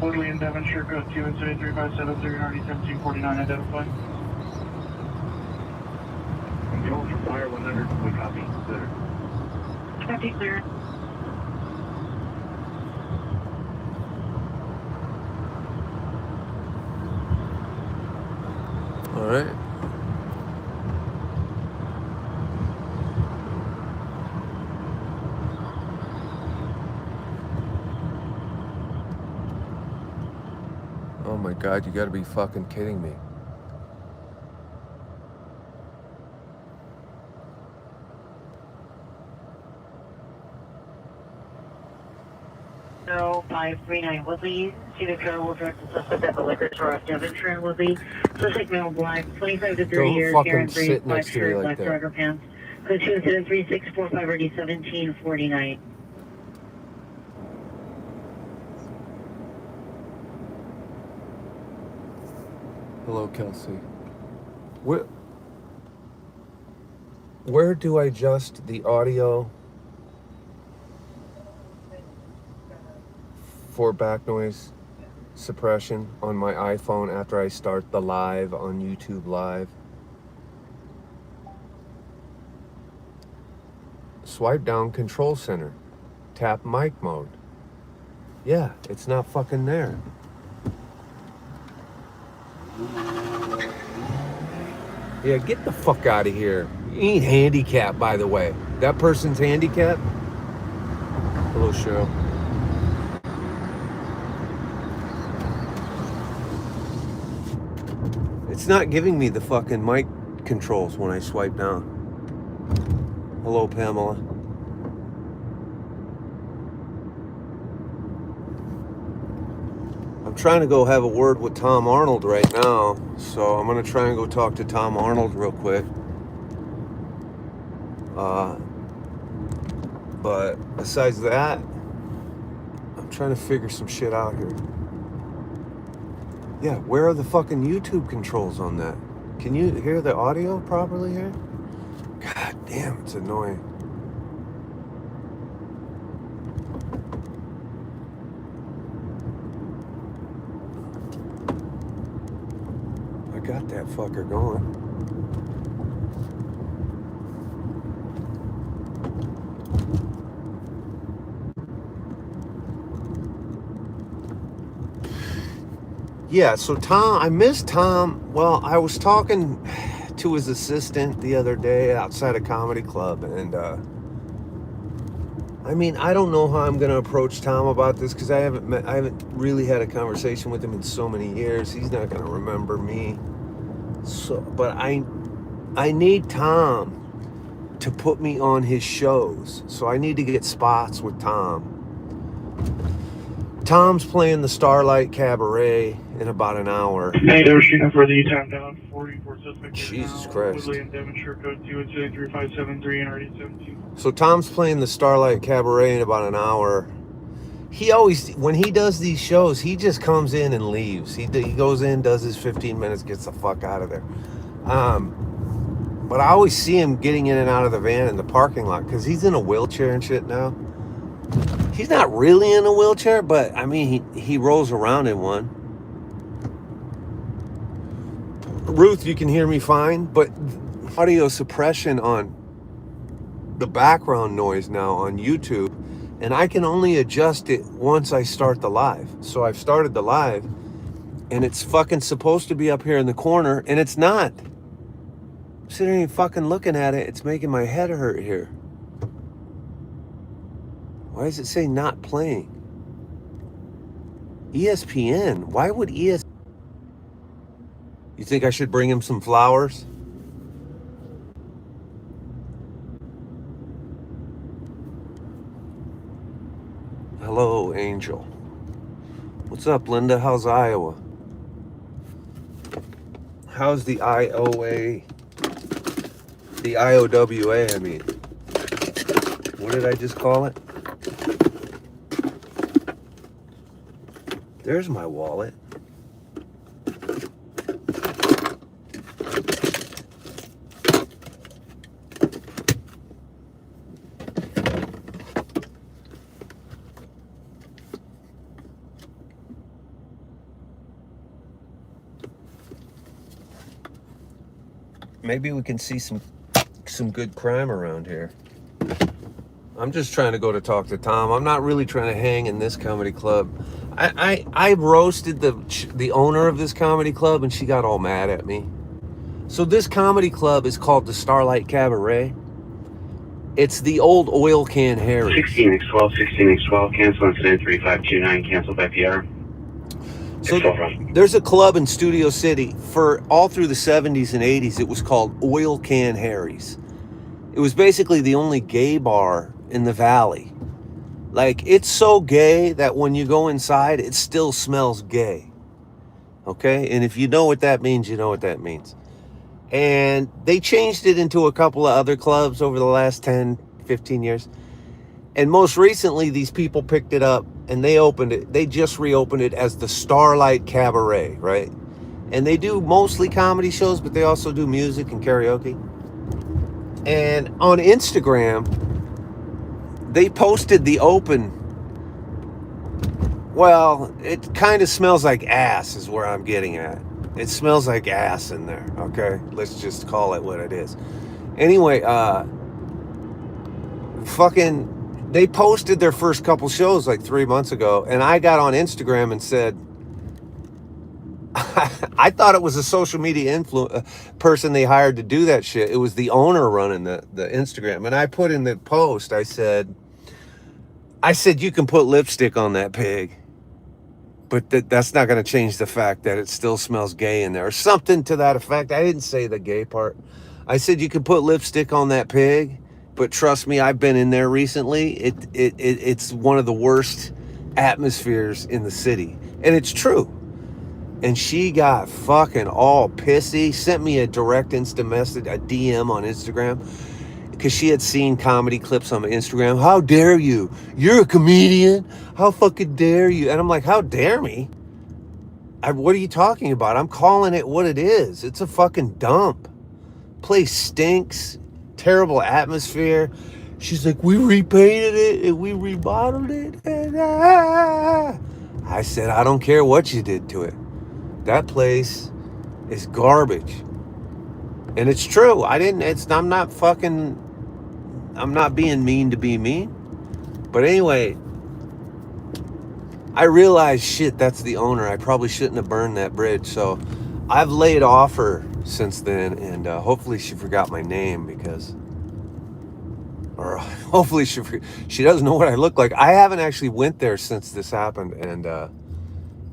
Woodley and Devonshire, code 2-357-3 1749, identify. Control for fire 100, we copy. Clear. Copy, clear. All right. Oh my God, you gotta be fucking kidding me. No, 539 Woodley. See the car will direct the suspect at the liquor store off Devonshire and Woodley. Suspect male black, 25 to 30 Don't years, hair fucking and braids, sit black next to me shirt, like black that. jogger pants. Code 2-3645 already 1749. Hello, Kelsey. Where do I adjust the audio for back noise suppression on my iPhone after I start the live on YouTube Live? Swipe down Control Center. Tap mic mode. Yeah, it's not fucking there. Yeah, get the fuck out of here. You ain't handicapped, by the way. That person's handicapped? Hello, Cheryl. It's not giving me the fucking mic controls when I swipe down. Hello, Pamela. I'm trying to go have a word with Tom Arnold right now, so I'm gonna try and go talk to Tom Arnold real quick. But besides that, I'm trying to figure some shit out here. Yeah, where are the fucking YouTube controls on that? Can you hear the audio properly here? God damn, it's annoying. I got that fucker going. Yeah, so Tom, I missed Tom. Well, I was talking to his assistant the other day outside a comedy club, and I mean, I don't know how I'm gonna approach Tom about this because I haven't really had a conversation with him in so many years. He's not gonna remember me. So, but I need Tom to put me on his shows. So I need to get spots with Tom. Tom's playing the Starlight Cabaret in about an hour. Hey, they were shooting for the time down 44 suspect. Jesus Christ. Woodley and Devonshire, code 2-357-3 and already 17. So Tom's playing the Starlight Cabaret in about an hour. He always, when he does these shows, he just comes in and leaves. He goes in, does his 15 minutes, gets the fuck out of there. But I always see him getting in and out of the van in the parking lot because he's in a wheelchair and shit now. He's not really in a wheelchair, but I mean, he rolls around in one. Ruth, you can hear me fine, but audio suppression on the background noise now on YouTube, and I can only adjust it once I start the live. So I've started the live, and it's fucking supposed to be up here in the corner, and it's not. I'm sitting here fucking looking at it. It's making my head hurt here. Why does it say not playing? ESPN. Why would ESPN? You think I should bring him some flowers? Hello, Angel. What's up, Linda? How's Iowa? How's the IOA? The IOWA, I mean. What did I just call it? There's my wallet. maybe we can see some good crime around here. I'm just trying to go to talk to Tom. I'm not really trying to hang in this comedy club. I roasted the owner of this comedy club, and she got all mad at me. So this comedy club is called the Starlight Cabaret. It's the old Oil Can Harry's. 16x12, 16x12, cancel incident 3529, cancel by PR. So there's a club in Studio City for all through the 70s and 80s. It was called Oil Can Harry's. It was basically the only gay bar in the valley. Like, it's so gay that when you go inside, it still smells gay. Okay? And if you know what that means, you know what that means. And they changed it into a couple of other clubs over the last 10, 15 years. And most recently, these people picked it up and they opened it. They just reopened it as the Starlight Cabaret, right? And they do mostly comedy shows, but they also do music and karaoke. And on Instagram, they posted the open. Well, it kind of smells like ass is where I'm getting at. It smells like ass in there, okay? Let's just call it what it is. Anyway, they posted their first couple shows like 3 months ago, and I got on Instagram and said, I thought it was a social media person they hired to do that shit. It was the owner running the Instagram. And I put in the post, I said, you can put lipstick on that pig, but that's not going to change the fact that it still smells gay in there, or something to that effect. I didn't say the gay part. I said, you can put lipstick on that pig, but trust me, I've been in there recently. It's one of the worst atmospheres in the city. And it's true. And she got fucking all pissy, sent me a direct Insta message, a DM on Instagram, because she had seen comedy clips on my Instagram. How dare you? You're a comedian. How fucking dare you? And I'm like, how dare me? What are you talking about? I'm calling it what it is. It's a fucking dump. Place stinks. Terrible atmosphere. She's like, we repainted it and we remodeled it. And I said, I don't care what you did to it. That place is garbage. And it's true. I'm not being mean to be mean. But anyway, I realized, shit, that's the owner. I probably shouldn't have burned that bridge. So I've laid off her since then. And hopefully she forgot my name or hopefully she doesn't know what I look like. I haven't actually went there since this happened. And,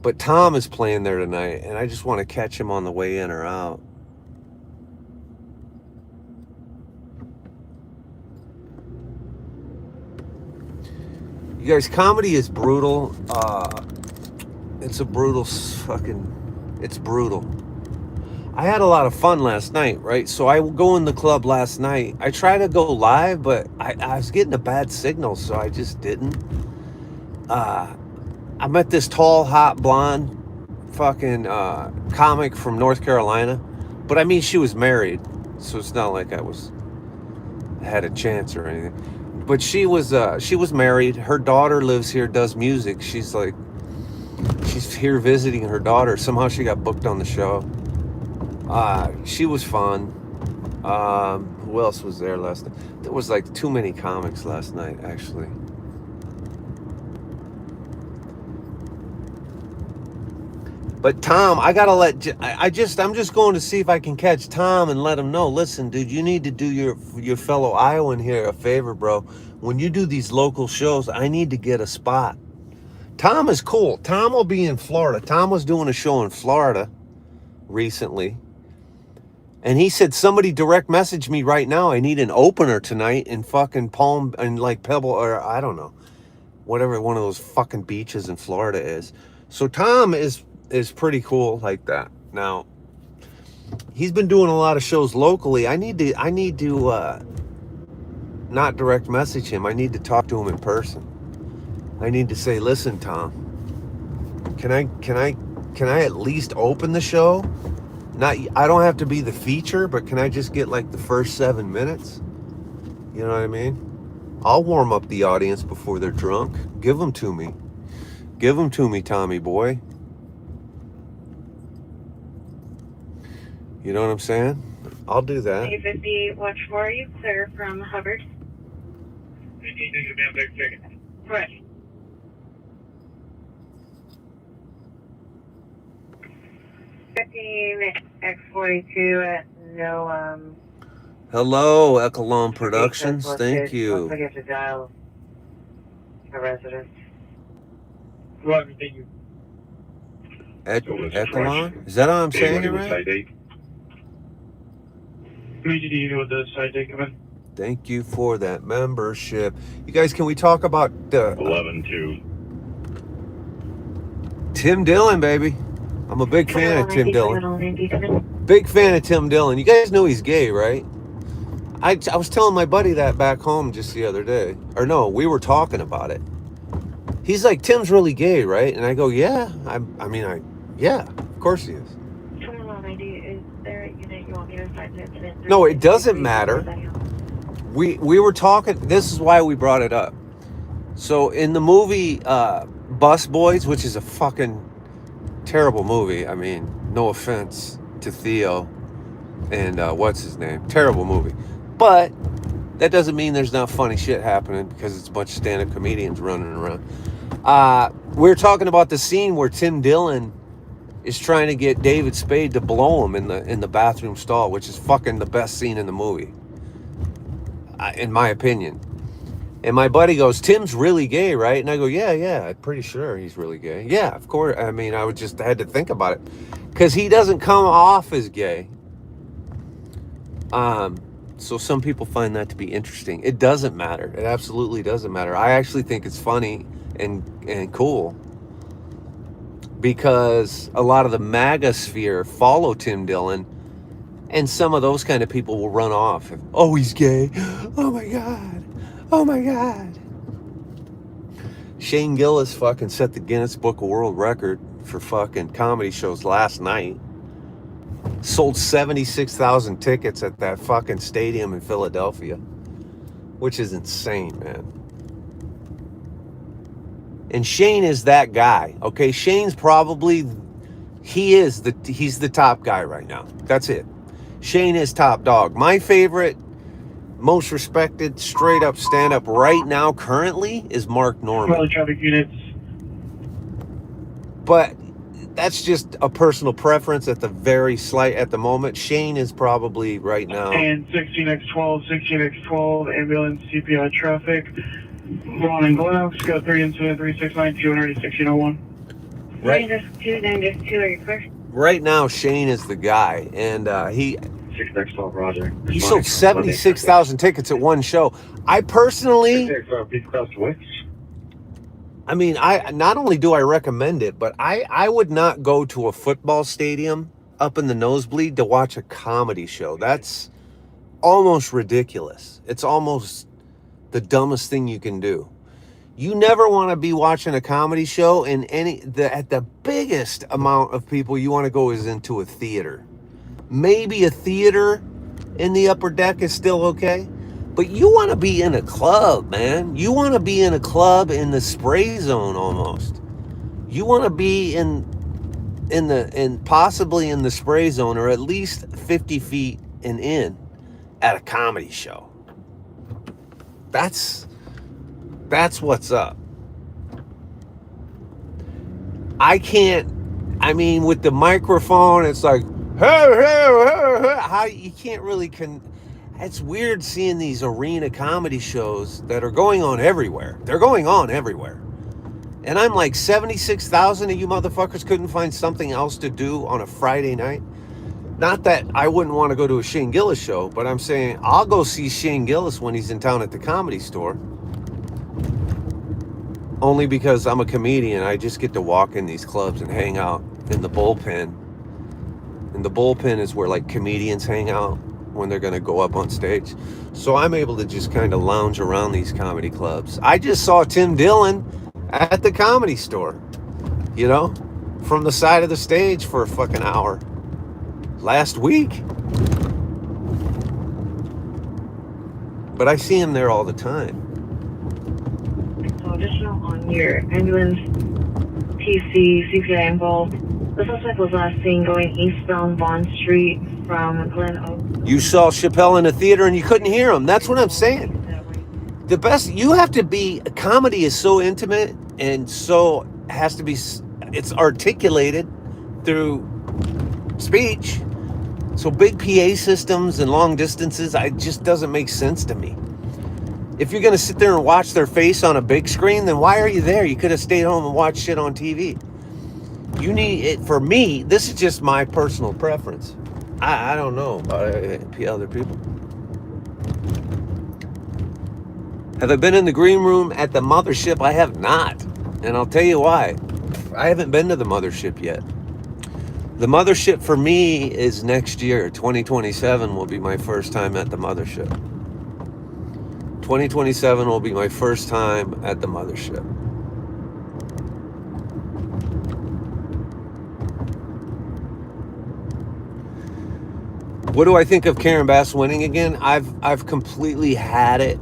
but Tom is playing there tonight, and I just want to catch him on the way in or out. You guys, comedy is brutal. It's brutal. I had a lot of fun last night, right? So I will go in the club last night. I try to go live, but I was getting a bad signal, so I just didn't. I met this tall, hot, blonde fucking comic from North Carolina. But I mean, she was married, so it's not like I had a chance or anything. But she was married. Her daughter lives here, does music. She's here visiting her daughter. Somehow she got booked on the show. She was fun. Who else was there last night? There was like too many comics last night, actually. But Tom, I'm just going to see if I can catch Tom and let him know, listen, dude, you need to do your fellow Iowan here a favor, bro. When you do these local shows, I need to get a spot. Tom is cool. Tom will be in Florida. Tom was doing a show in Florida recently. And he said, somebody direct message me right now. I need an opener tonight in fucking Palm and like Pebble, or I don't know, whatever one of those fucking beaches in Florida is. So Tom is pretty cool like that. Now, he's been doing a lot of shows locally. I need to not direct message him. I need to talk to him in person. I need to say, listen, Tom, can I at least open the show? I don't have to be the feature, but can I just get like the first 7 minutes? You know what I mean? I'll warm up the audience before they're drunk. Give them to me. Give them to me, Tommy boy. You know what I'm saying? I'll do that. 850, watch 4, you clear from Hubbard. 15, take a man, big ticket. Correct. 15 X42 at no, Hello, Echelon access Productions. Thank listed. Looks you. like you have to dial a resident. Roger, thank you. Echelon? Is that how I'm saying it right? Immediately with the side date come in. Thank you for that membership. You guys, can we talk about 11-2. Tim Dillon, baby? I'm a big fan of Tim Dillon. 9190, Big fan of Tim Dillon. You guys know he's gay, right? I was telling my buddy that back home just the other day. Or no, we were talking about it. He's like, Tim's really gay, right? And I go, yeah. Yeah, of course he is. 9190, is there a unit you want me to find incident? No, it doesn't matter. We were talking, this is why we brought it up. So in the movie Bus Boys, which is a fucking terrible movie. I mean, no offense to Theo and what's his name? Terrible movie. But that doesn't mean there's not funny shit happening because it's a bunch of stand-up comedians running around. We're talking about the scene where Tim Dillon is trying to get David Spade to blow him in the bathroom stall, which is fucking the best scene in the movie, in my opinion. And my buddy goes, Tim's really gay, right? And I go, yeah, I'm pretty sure he's really gay. Yeah, of course. I mean, I had to think about it because he doesn't come off as gay. So some people find that to be interesting. It doesn't matter. It absolutely doesn't matter. I actually think it's funny and cool because a lot of the MAGA sphere follow Tim Dillon, and some of those kind of people will run off. Oh, he's gay. Oh my God. Oh my God. Shane Gillis fucking set the Guinness Book of World Record for fucking comedy shows last night. Sold 76,000 tickets at that fucking stadium in Philadelphia, which is insane, man. And Shane is that guy, okay? Shane's he's the top guy right now. That's it. Shane is top dog. My favorite, most respected, straight up stand-up right now currently is Mark Norman. Traffic units. But that's just a personal preference at the moment. Shane is probably right now. And 16X12, ambulance, CPI traffic. Ron and Glenn, Scott 3 incident 369 216-01. Right. 292, are you clear? Right now, Shane is the guy, and he 6X12, Roger. he sold 76,000 tickets at one show. I personally, 6X12, I mean, not only do I recommend it, but I would not go to a football stadium up in the nosebleed to watch a comedy show. That's almost ridiculous. It's almost the dumbest thing you can do. You never want to be watching a comedy show at the biggest amount of people you want to go is into a theater. Maybe a theater in the upper deck is still okay. But you want to be in a club, man. You want to be in a club in the spray zone almost. You want to be possibly in the spray zone, or at least 50 feet and in at a comedy show. That's what's up. With the microphone, it's like, how you can't really it's weird seeing these arena comedy shows that are going on everywhere. They're going on everywhere. And I'm like, 76,000 of you motherfuckers couldn't find something else to do on a Friday night? Not that I wouldn't want to go to a Shane Gillis show, but I'm saying I'll go see Shane Gillis when he's in town at the Comedy Store. Only because I'm a comedian, I just get to walk in these clubs and hang out in the bullpen. And the bullpen is where like comedians hang out when they're going to go up on stage. So I'm able to just kind of lounge around these comedy clubs. I just saw Tim Dillon at the Comedy Store, from the side of the stage for a fucking hour last week. But I see him there all the time. So additional on your ambulance, TC, CPI involved, The suspect was last seen going eastbound Bond Street from Glen Oak. You saw Chappelle in a theater and you couldn't hear him. That's what I'm saying. The best, you have to be, comedy is so intimate and so has to be, it's articulated through speech. So big PA systems and long distances, it just doesn't make sense to me. If you're going to sit there and watch their face on a big screen, then why are you there? You could have stayed home and watched shit on TV. You need it. For me, this is just my personal preference. I don't know about other people. Have I been in the green room at the mothership? I have not. And I'll tell you why. I haven't been to the mothership yet. The mothership for me is next year. 2027 will be my first time at the mothership. 2027 will be my first time at the mothership. What do I think of Karen Bass winning again? I've completely had it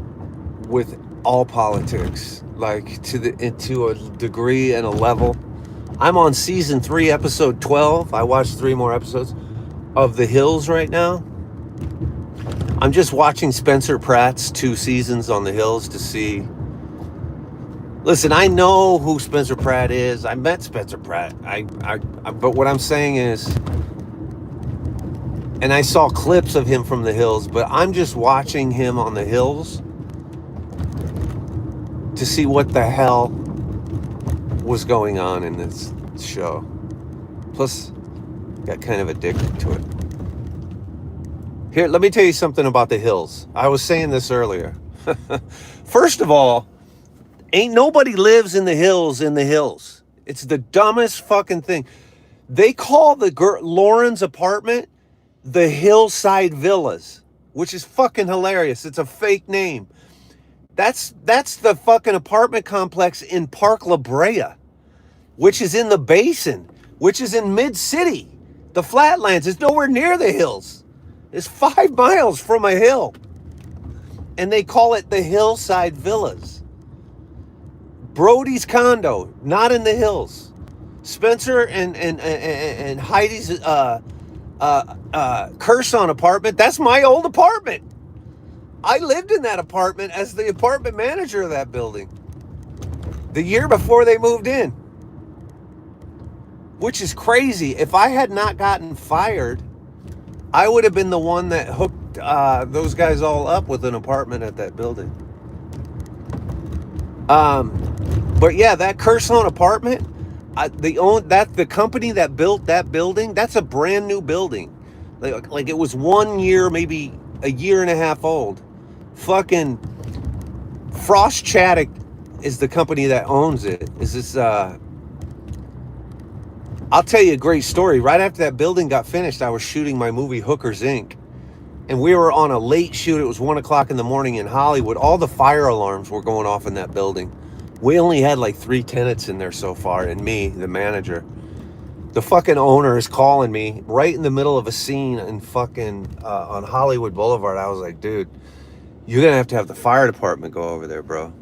with all politics, like to a degree and a level. I'm on season 3, episode 12. I watched 3 more episodes of The Hills right now. I'm just watching Spencer Pratt's 2 seasons on The Hills to see. Listen, I know who Spencer Pratt is. I met Spencer Pratt. But what I'm saying is, and I saw clips of him from The Hills, but I'm just watching him on The Hills to see what the hell was going on in this show. Plus, got kind of addicted to it. Here, let me tell you something about The Hills. I was saying this earlier. First of all, ain't nobody lives in the hills in the hills. It's the dumbest fucking thing. They call the Lauren's apartment the Hillside Villas, which is fucking hilarious. It's a fake name. That's the fucking apartment complex in Park La Brea, which is in the Basin, which is in Mid-City. The Flatlands is nowhere near the hills. It's 5 miles from a hill. And they call it the Hillside Villas. Brody's condo, not in the hills. Spencer and Heidi's Curson apartment, that's my old apartment. I lived in that apartment as the apartment manager of that building the year before they moved in, which is crazy. If I had not gotten fired, I would have been the one that hooked those guys all up with an apartment at that building. But yeah, that Curson apartment, the company that built that building, that's a brand new building. Like it was 1 year, maybe a year and a half old. Fucking Frost Chaddock is the company that owns it. Is this I'll tell you a great story. Right after that building got finished, I was shooting my movie Hookers Inc. And we were on a late shoot. It was 1 o'clock in the morning in Hollywood. All the fire alarms were going off in that building. We only had like 3 tenants in there so far, and me, the manager. The fucking owner is calling me right in the middle of a scene in fucking on Hollywood Boulevard. I was like, dude, you're gonna have to have the fire department go over there, bro.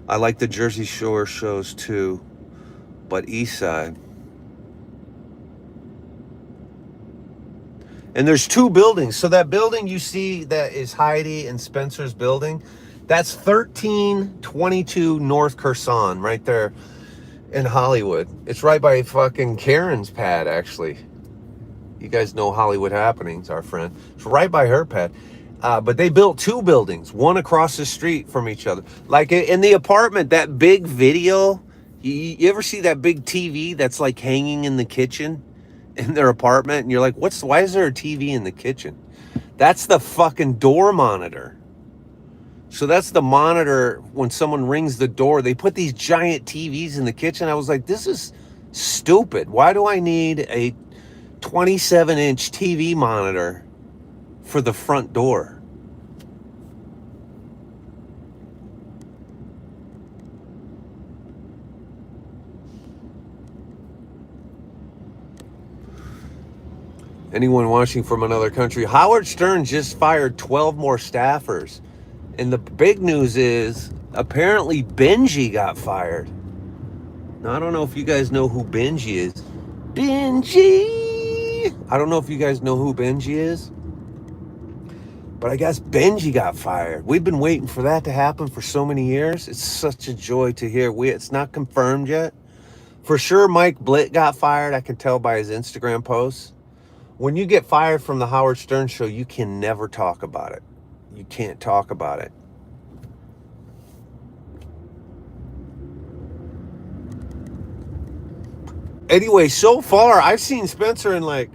I like the Jersey Shore shows too, but East Side. And there's 2 buildings. So that building you see that is Heidi and Spencer's building, that's 1322 North Curson, right there in Hollywood. It's right by fucking Karen's pad, actually. You guys know Hollywood Happenings, our friend. It's right by her pad. But they built 2 buildings, one across the street from each other. Like in the apartment, that big video, you ever see that big TV that's like hanging in the kitchen in their apartment? And you're like, why is there a TV in the kitchen? That's the fucking door monitor. So that's the monitor when someone rings the door. They put these giant TVs in the kitchen. I was like, this is stupid. Why do I need a 27-inch TV monitor for the front door? Anyone watching from another country? Howard Stern just fired 12 more staffers. And the big news is, apparently Benji got fired. Now, I don't know if you guys know who Benji is. Benji! I don't know if you guys know who Benji is, but I guess Benji got fired. We've been waiting for that to happen for so many years. It's such a joy to hear. It's not confirmed yet. For sure, Mike Blitt got fired. I can tell by his Instagram posts. When you get fired from the Howard Stern show, you can never talk about it. You can't talk about it. Anyway, so far, I've seen Spencer in like,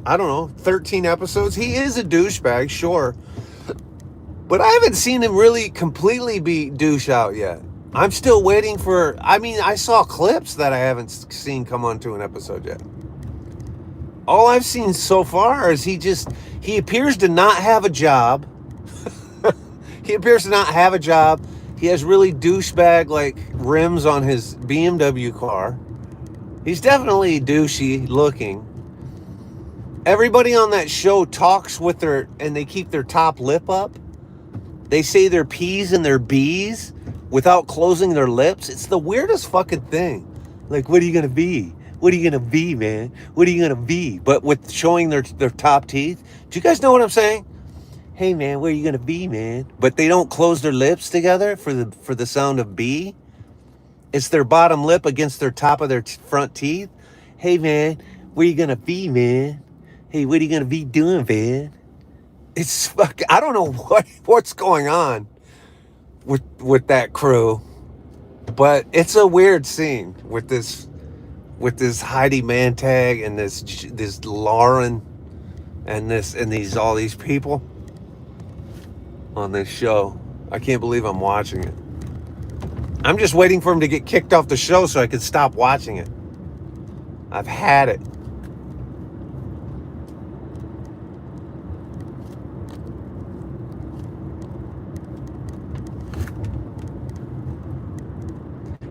I don't know, 13 episodes. He is a douchebag, sure. But I haven't seen him really completely be douche out yet. I'm still waiting for, I saw clips that I haven't seen come onto an episode yet. All I've seen so far is he appears to not have a job. He appears to not have a job. He has really douchebag like rims on his BMW car. He's definitely douchey looking. Everybody on that show talks with and they keep their top lip up. They say their P's and their B's without closing their lips. It's the weirdest fucking thing. Like, what are you going to be? What are you going to be, man? What are you going to be? But with showing their top teeth. Do you guys know what I'm saying? Hey, man, what are you going to be, man? But they don't close their lips together for the sound of B. It's their bottom lip against their top of their front teeth. Hey, man, what are you going to be, man? Hey, what are you going to be doing, man? It's fucking, I don't know what's going on with that crew. But it's a weird scene with this Heidi Mantag and this Lauren and all these people on this show. I can't believe I'm watching it. I'm just waiting for him to get kicked off the show so I can stop watching it. I've had it.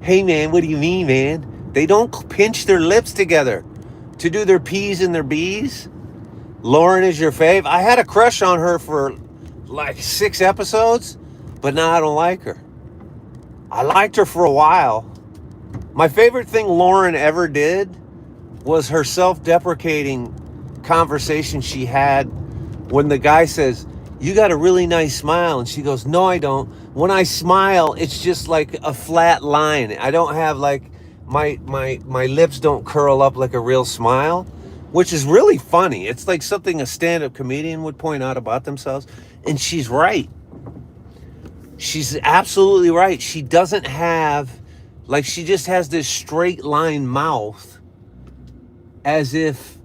Hey, man, what do you mean, man? They don't pinch their lips together to do their P's and their B's. Lauren is your fave. I had a crush on her for like 6 episodes, but now I don't like her. I liked her for a while. My favorite thing Lauren ever did was her self-deprecating conversation she had when the guy says, "You got a really nice smile," and she goes, "No, I don't. When I smile, it's just like a flat line. I don't have like my lips don't curl up like a real smile," which is really funny. It's like something a stand-up comedian would point out about themselves, and she's right. She's absolutely right. She doesn't have, like, she just has this straight line mouth as if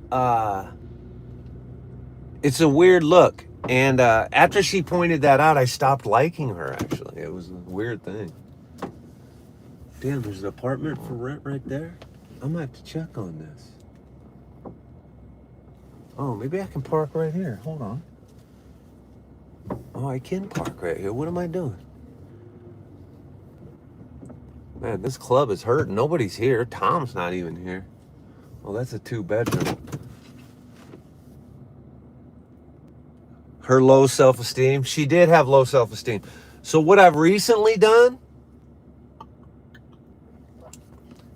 it's a weird look. And after she pointed that out, I stopped liking her, actually. It was a weird thing. Damn, there's an apartment for rent right there? I'm going to have to check on this. Oh, maybe I can park right here. Hold on. Oh, I can park right here. What am I doing? Man, this club is hurting. Nobody's here. Tom's not even here. Well, that's a 2-bedroom. Her low self-esteem. She did have low self-esteem. So what I've recently done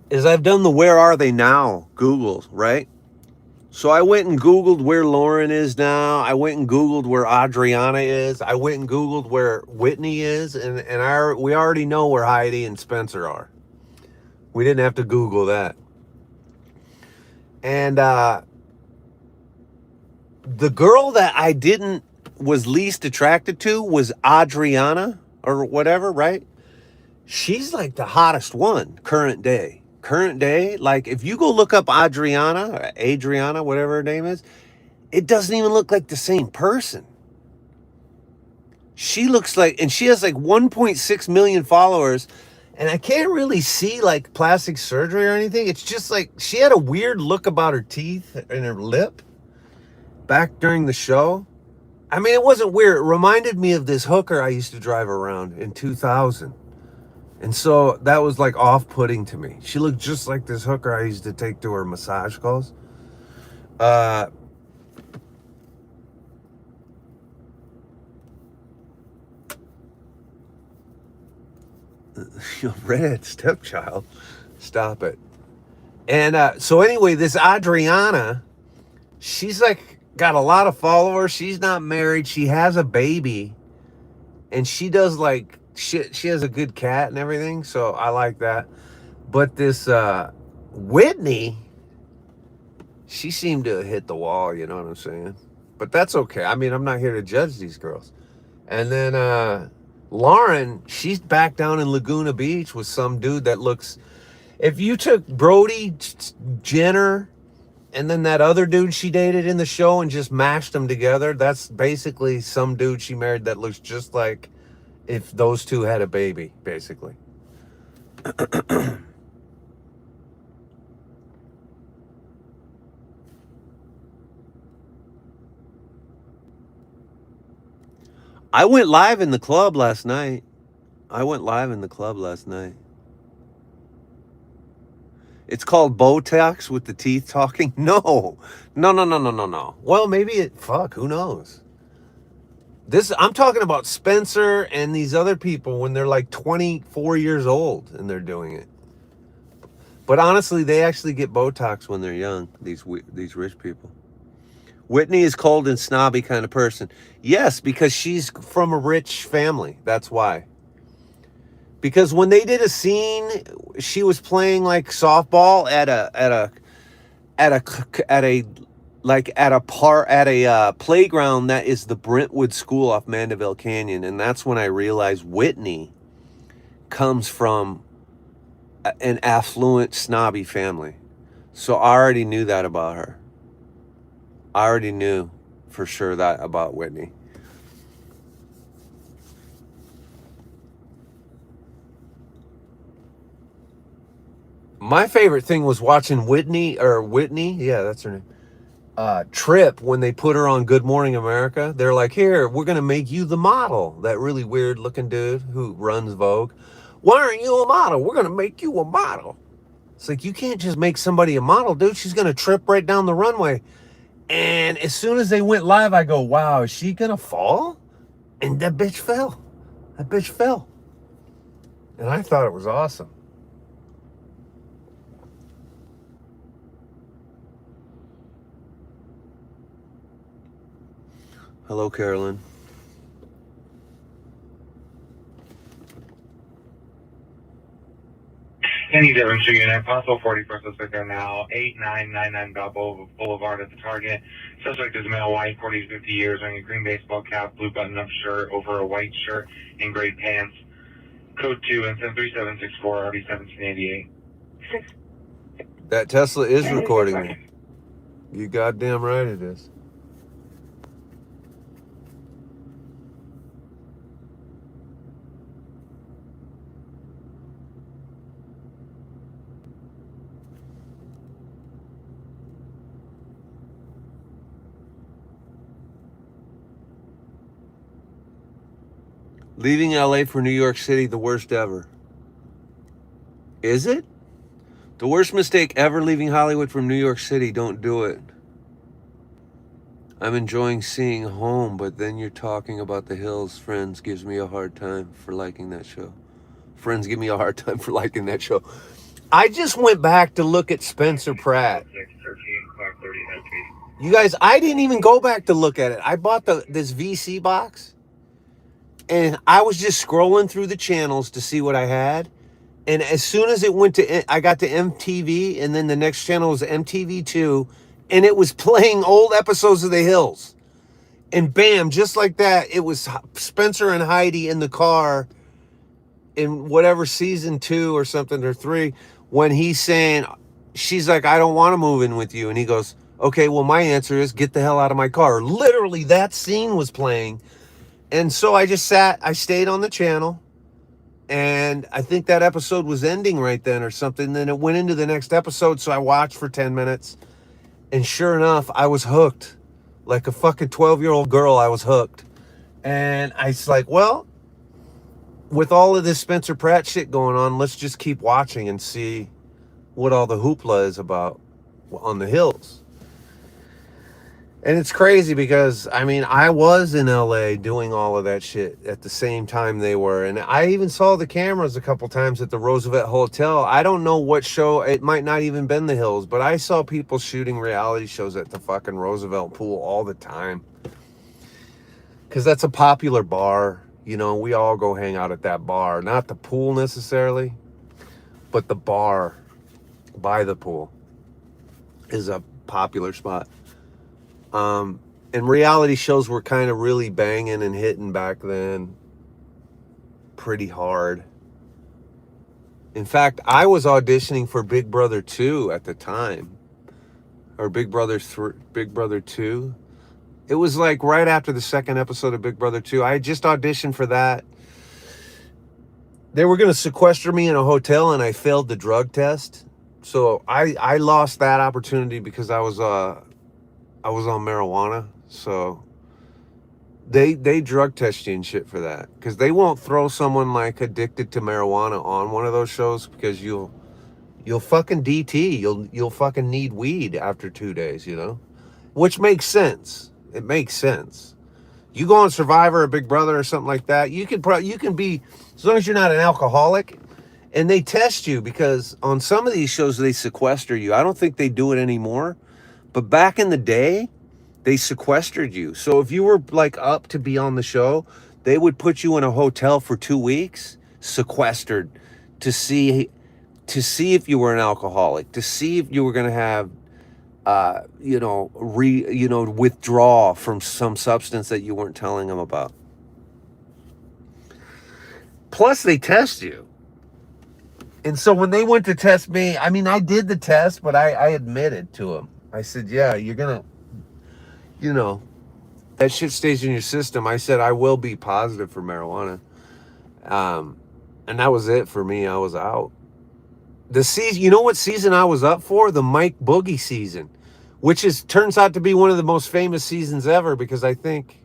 is I've done the Where Are They Now Google, right? So I went and Googled where Lauren is now. I went and Googled where Adriana is. I went and Googled where Whitney is. And we already know where Heidi and Spencer are. We didn't have to Google that. And the girl that I was least attracted to was Adriana or whatever, right? She's like the hottest one current day. Like if you go look up Adriana, whatever her name is, it doesn't even look like the same person. She looks like, and she has like 1.6 million followers, and I can't really see like plastic surgery or anything. It's just like she had a weird look about her teeth and her lip back during the show. I mean, it wasn't weird. It reminded me of this hooker I used to drive around in 2000. And so that was like off-putting to me. She looked just like this hooker I used to take to her massage calls. Redhead stepchild. Stop it. And so anyway, this Adriana, she's like got a lot of followers. She's not married. She has a baby. And she does like shit. She has a good cat and everything. So I like that. But this Whitney, she seemed to hit the wall, you know what I'm saying? But that's okay. I mean, I'm not here to judge these girls. And then Lauren, she's back down in Laguna Beach with some dude that looks... If you took Brody Jenner and then that other dude she dated in the show and just mashed them together, that's basically some dude she married that looks just like if those two had a baby, basically. I went live in the club last night. It's called Botox with the teeth talking. No. Well, maybe fuck, who knows? I'm talking about Spencer and these other people when they're like 24 years old and they're doing it. But honestly, they actually get Botox when they're young, these rich people. Whitney is cold and snobby kind of person. Yes, because she's from a rich family. That's why. Because when they did a scene, she was playing like softball at a playground that is the Brentwood School off Mandeville Canyon, and that's when I realized Whitney comes from an affluent, snobby family. So I already knew that about her. I already knew for sure that about Whitney. My favorite thing was watching Whitney, yeah, that's her name, Trip, when they put her on Good Morning America. They're like, here, we're going to make you the model. That really weird looking dude who runs Vogue. Why aren't you a model? We're going to make you a model. It's like, you can't just make somebody a model, dude. She's going to trip right down the runway. And as soon as they went live, I go, wow, is she going to fall? And that bitch fell. And I thought it was awesome. Hello, Carolyn. Any Devon Unit, possible 41st suspect there now, 8999 Balboa Boulevard at the target. Suspect is male, white, 40 to 50 years, wearing a green baseball cap, blue button-up shirt over a white shirt, and gray pants. Code 2 and 73764, RD 1788. That Tesla is recording me. You goddamn right it is. Leaving LA for New York City, the worst ever. Is it? The worst mistake ever, leaving Hollywood from New York City. Don't do it. I'm enjoying seeing home, but then you're talking about the hills. Friends gives me a hard time for liking that show. I just went back to look at Spencer Pratt. You guys, I didn't even go back to look at it. I bought this VC box. And I was just scrolling through the channels to see what I had. And as soon as I got to MTV, and then the next channel was MTV2, and it was playing old episodes of The Hills. And bam, just like that, it was Spencer and Heidi in the car in whatever season 2 or something, or 3, when he's saying, she's like, I don't want to move in with you. And he goes, okay, well, my answer is get the hell out of my car. Literally, that scene was playing. And so I stayed on the channel, and I think that episode was ending right then or something. Then it went into the next episode, so I watched for 10 minutes, and sure enough, I was hooked. Like a fucking 12-year-old girl, I was hooked. And I was like, well, with all of this Spencer Pratt shit going on, let's just keep watching and see what all the hoopla is about on The Hills. And it's crazy because, I mean, I was in LA doing all of that shit at the same time they were. And I even saw the cameras a couple times at the Roosevelt Hotel. I don't know what show, it might not even been the Hills, but I saw people shooting reality shows at the fucking Roosevelt pool all the time. Because that's a popular bar. You know, we all go hang out at that bar. Not the pool necessarily, but the bar by the pool is a popular spot. And reality shows were kind of really banging and hitting back then pretty hard. In fact, I was auditioning for Big Brother 2 at the time, or Big Brother 2. It was like right after the second episode of Big Brother 2. I had just auditioned for that. They were going to sequester me in a hotel and I failed the drug test. So I lost that opportunity because I was on marijuana. So they drug test you and shit for that, because they won't throw someone like addicted to marijuana on one of those shows, because you'll fucking DT, you'll fucking need weed after 2 days, you know, which makes sense. It makes sense. You go on Survivor or Big Brother or something like that, you can be, as long as you're not an alcoholic, and they test you, because on some of these shows they sequester you. I don't think they do it anymore, but back in the day they sequestered you. So if you were like up to be on the show, they would put you in a hotel for 2 weeks, sequestered, to see if you were an alcoholic, to see if you were going to have, withdraw from some substance that you weren't telling them about. Plus, they test you. And so when they went to test me, I mean, I did the test, but I admitted to them. I said, yeah, you're going to, that shit stays in your system. I said, I will be positive for marijuana. And that was it for me. I was out. The season, you know what season I was up for? The Mike Boogie season, which turns out to be one of the most famous seasons ever, because I think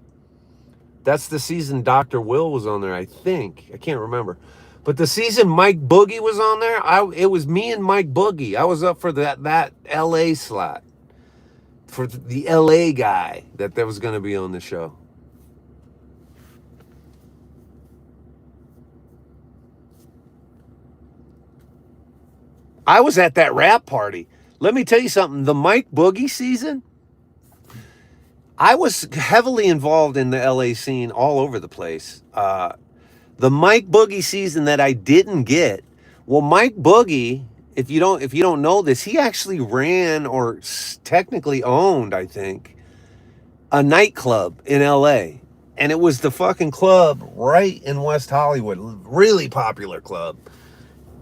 that's the season Dr. Will was on there. I can't remember. But the season Mike Boogie was on there, it was me and Mike Boogie. I was up for that LA slot, for the LA guy that was going to be on the show. I was at that rap party. Let me tell you something. The Mike Boogie season, I was heavily involved in the LA scene all over the place. The Mike Boogie season that I didn't get, well, Mike Boogie, if you don't know this, he actually ran, or technically owned, I think, a nightclub in LA. And it was the fucking club right in West Hollywood. Really popular club.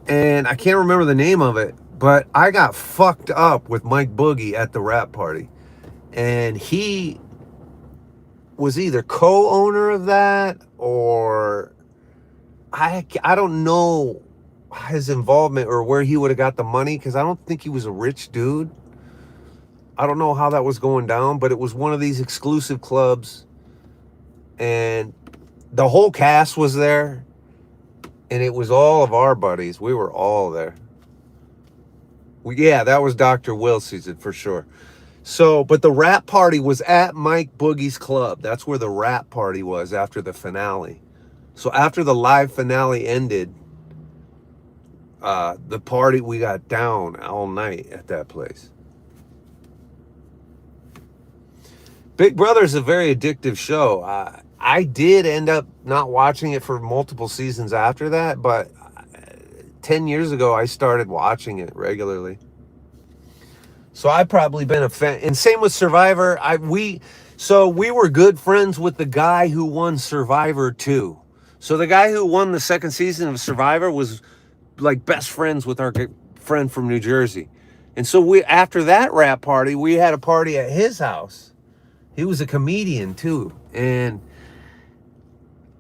And I can't remember the name of it, but I got fucked up with Mike Boogie at the rap party. And he was either co-owner of that, or I don't know his involvement or where he would have got the money, because I don't think he was a rich dude. I don't know how that was going down, but it was one of these exclusive clubs, and the whole cast was there, and it was all of our buddies. We were all there. Yeah, that was Dr. Will season for sure. So, but the rap party was at Mike Boogie's club. That's where the rap party was after the finale. So after the live finale ended, the party, we got down all night at that place. Big Brother is a very addictive show. I did end up not watching it for multiple seasons after that, but 10 years ago, I started watching it regularly. So I've probably been a fan. And same with Survivor. We were good friends with the guy who won Survivor 2. So the guy who won the second season of Survivor was like best friends with our friend from New Jersey. And so after that rap party, we had a party at his house. He was a comedian too. And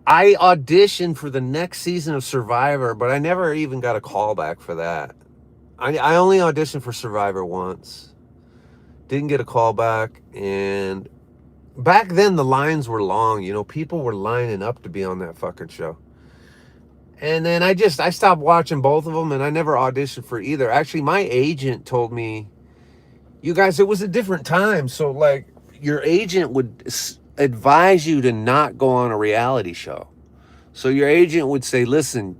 I auditioned for the next season of Survivor, but I never even got a call back for that. I only auditioned for Survivor once. Didn't get a call back. And back then the lines were long. You know, people were lining up to be on that fucking show. And then I stopped watching both of them, and I never auditioned for either. Actually, my agent told me, you guys, it was a different time. So like, your agent would advise you to not go on a reality show. So your agent would say, listen,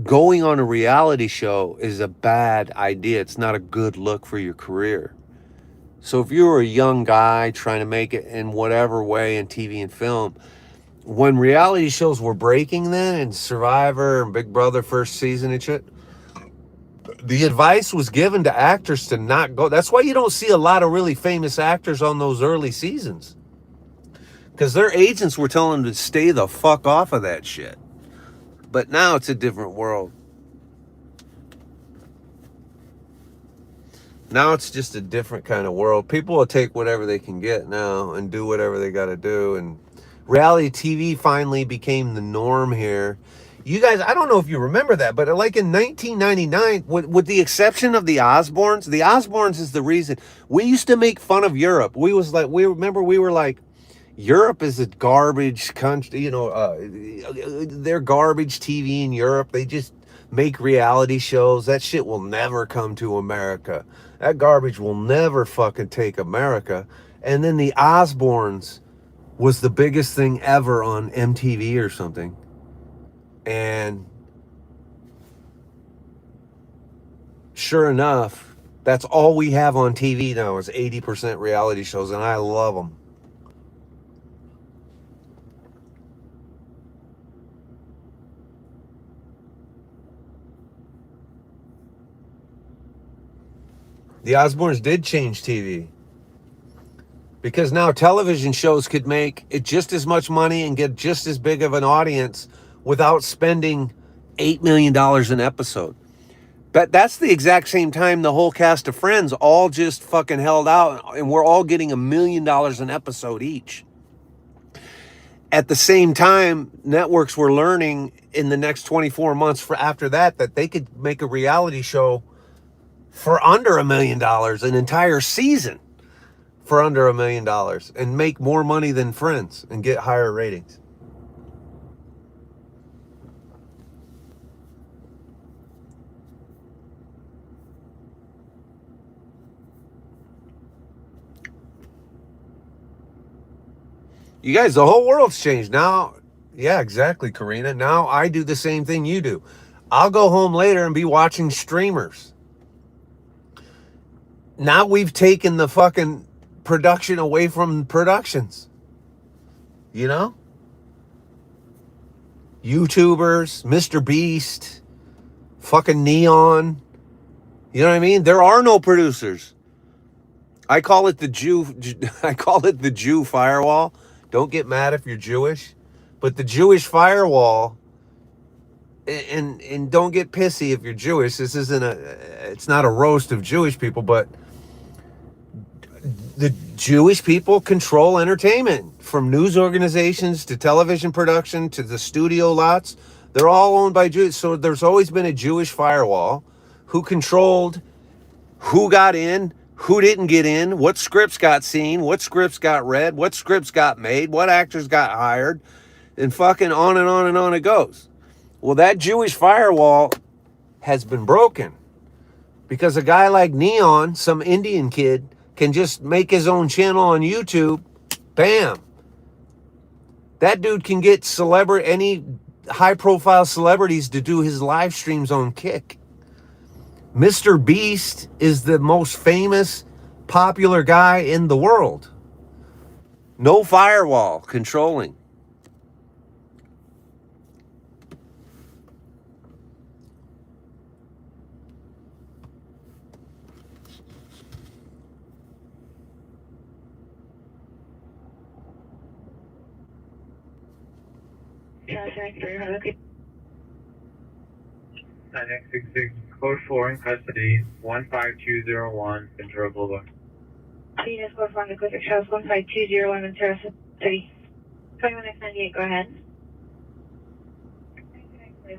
going on a reality show is a bad idea. It's not a good look for your career. So if you were a young guy trying to make it in whatever way in TV and film, when reality shows were breaking then, and Survivor and Big Brother first season and shit, the advice was given to actors to not go. That's why you don't see a lot of really famous actors on those early seasons. Because their agents were telling them to stay the fuck off of that shit. But now it's a different world. Now it's just a different kind of world. People will take whatever they can get now and do whatever they got to do. And reality TV finally became the norm here. You guys, I don't know if you remember that, but like in 1999, with the exception of the Osbournes is the reason. We used to make fun of Europe. We were like, Europe is a garbage country, they're garbage TV in Europe. They just make reality shows. That shit will never come to America. That garbage will never fucking take America. And then the Osbournes was the biggest thing ever on MTV or something. And sure enough, that's all we have on TV now is 80% reality shows, and I love them. The Osbournes did change TV because now television shows could make it just as much money and get just as big of an audience without spending $8 million an episode. But that's the exact same time the whole cast of Friends all just fucking held out, and we're all getting $1 million an episode each. At the same time, networks were learning in the next 24 months after that they could make a reality show for under $1 million, an entire season for under $1 million, and make more money than Friends and get higher ratings. You guys, the whole world's changed now. Yeah, exactly, Karina. Now I do the same thing you do. I'll go home later and be watching streamers. Now we've taken the fucking production away from productions. You know? YouTubers, Mr. Beast, fucking Neon. You know what I mean? There are no producers. I call it the Jew firewall. Don't get mad if you're Jewish, but the Jewish firewall, and don't get pissy if you're Jewish. It's not a roast of Jewish people, but the Jewish people control entertainment, from news organizations to television production to the studio lots. They're all owned by Jews. So there's always been a Jewish firewall who controlled who got in, who didn't get in, what scripts got seen, what scripts got read, what scripts got made, what actors got hired, and fucking on and on and on it goes. Well, that Jewish firewall has been broken because a guy like Neon, some Indian kid, can just make his own channel on YouTube. Bam. That dude can get any high-profile celebrities to do his live streams on Kick. Mr. Beast is the most famous, popular guy in the world. No firewall controlling. Okay. 966, code 4 in custody, 15201 Ventura Boulevard. Venus code 4 in the Clifford House, 15201 Ventura City. 2198, go ahead.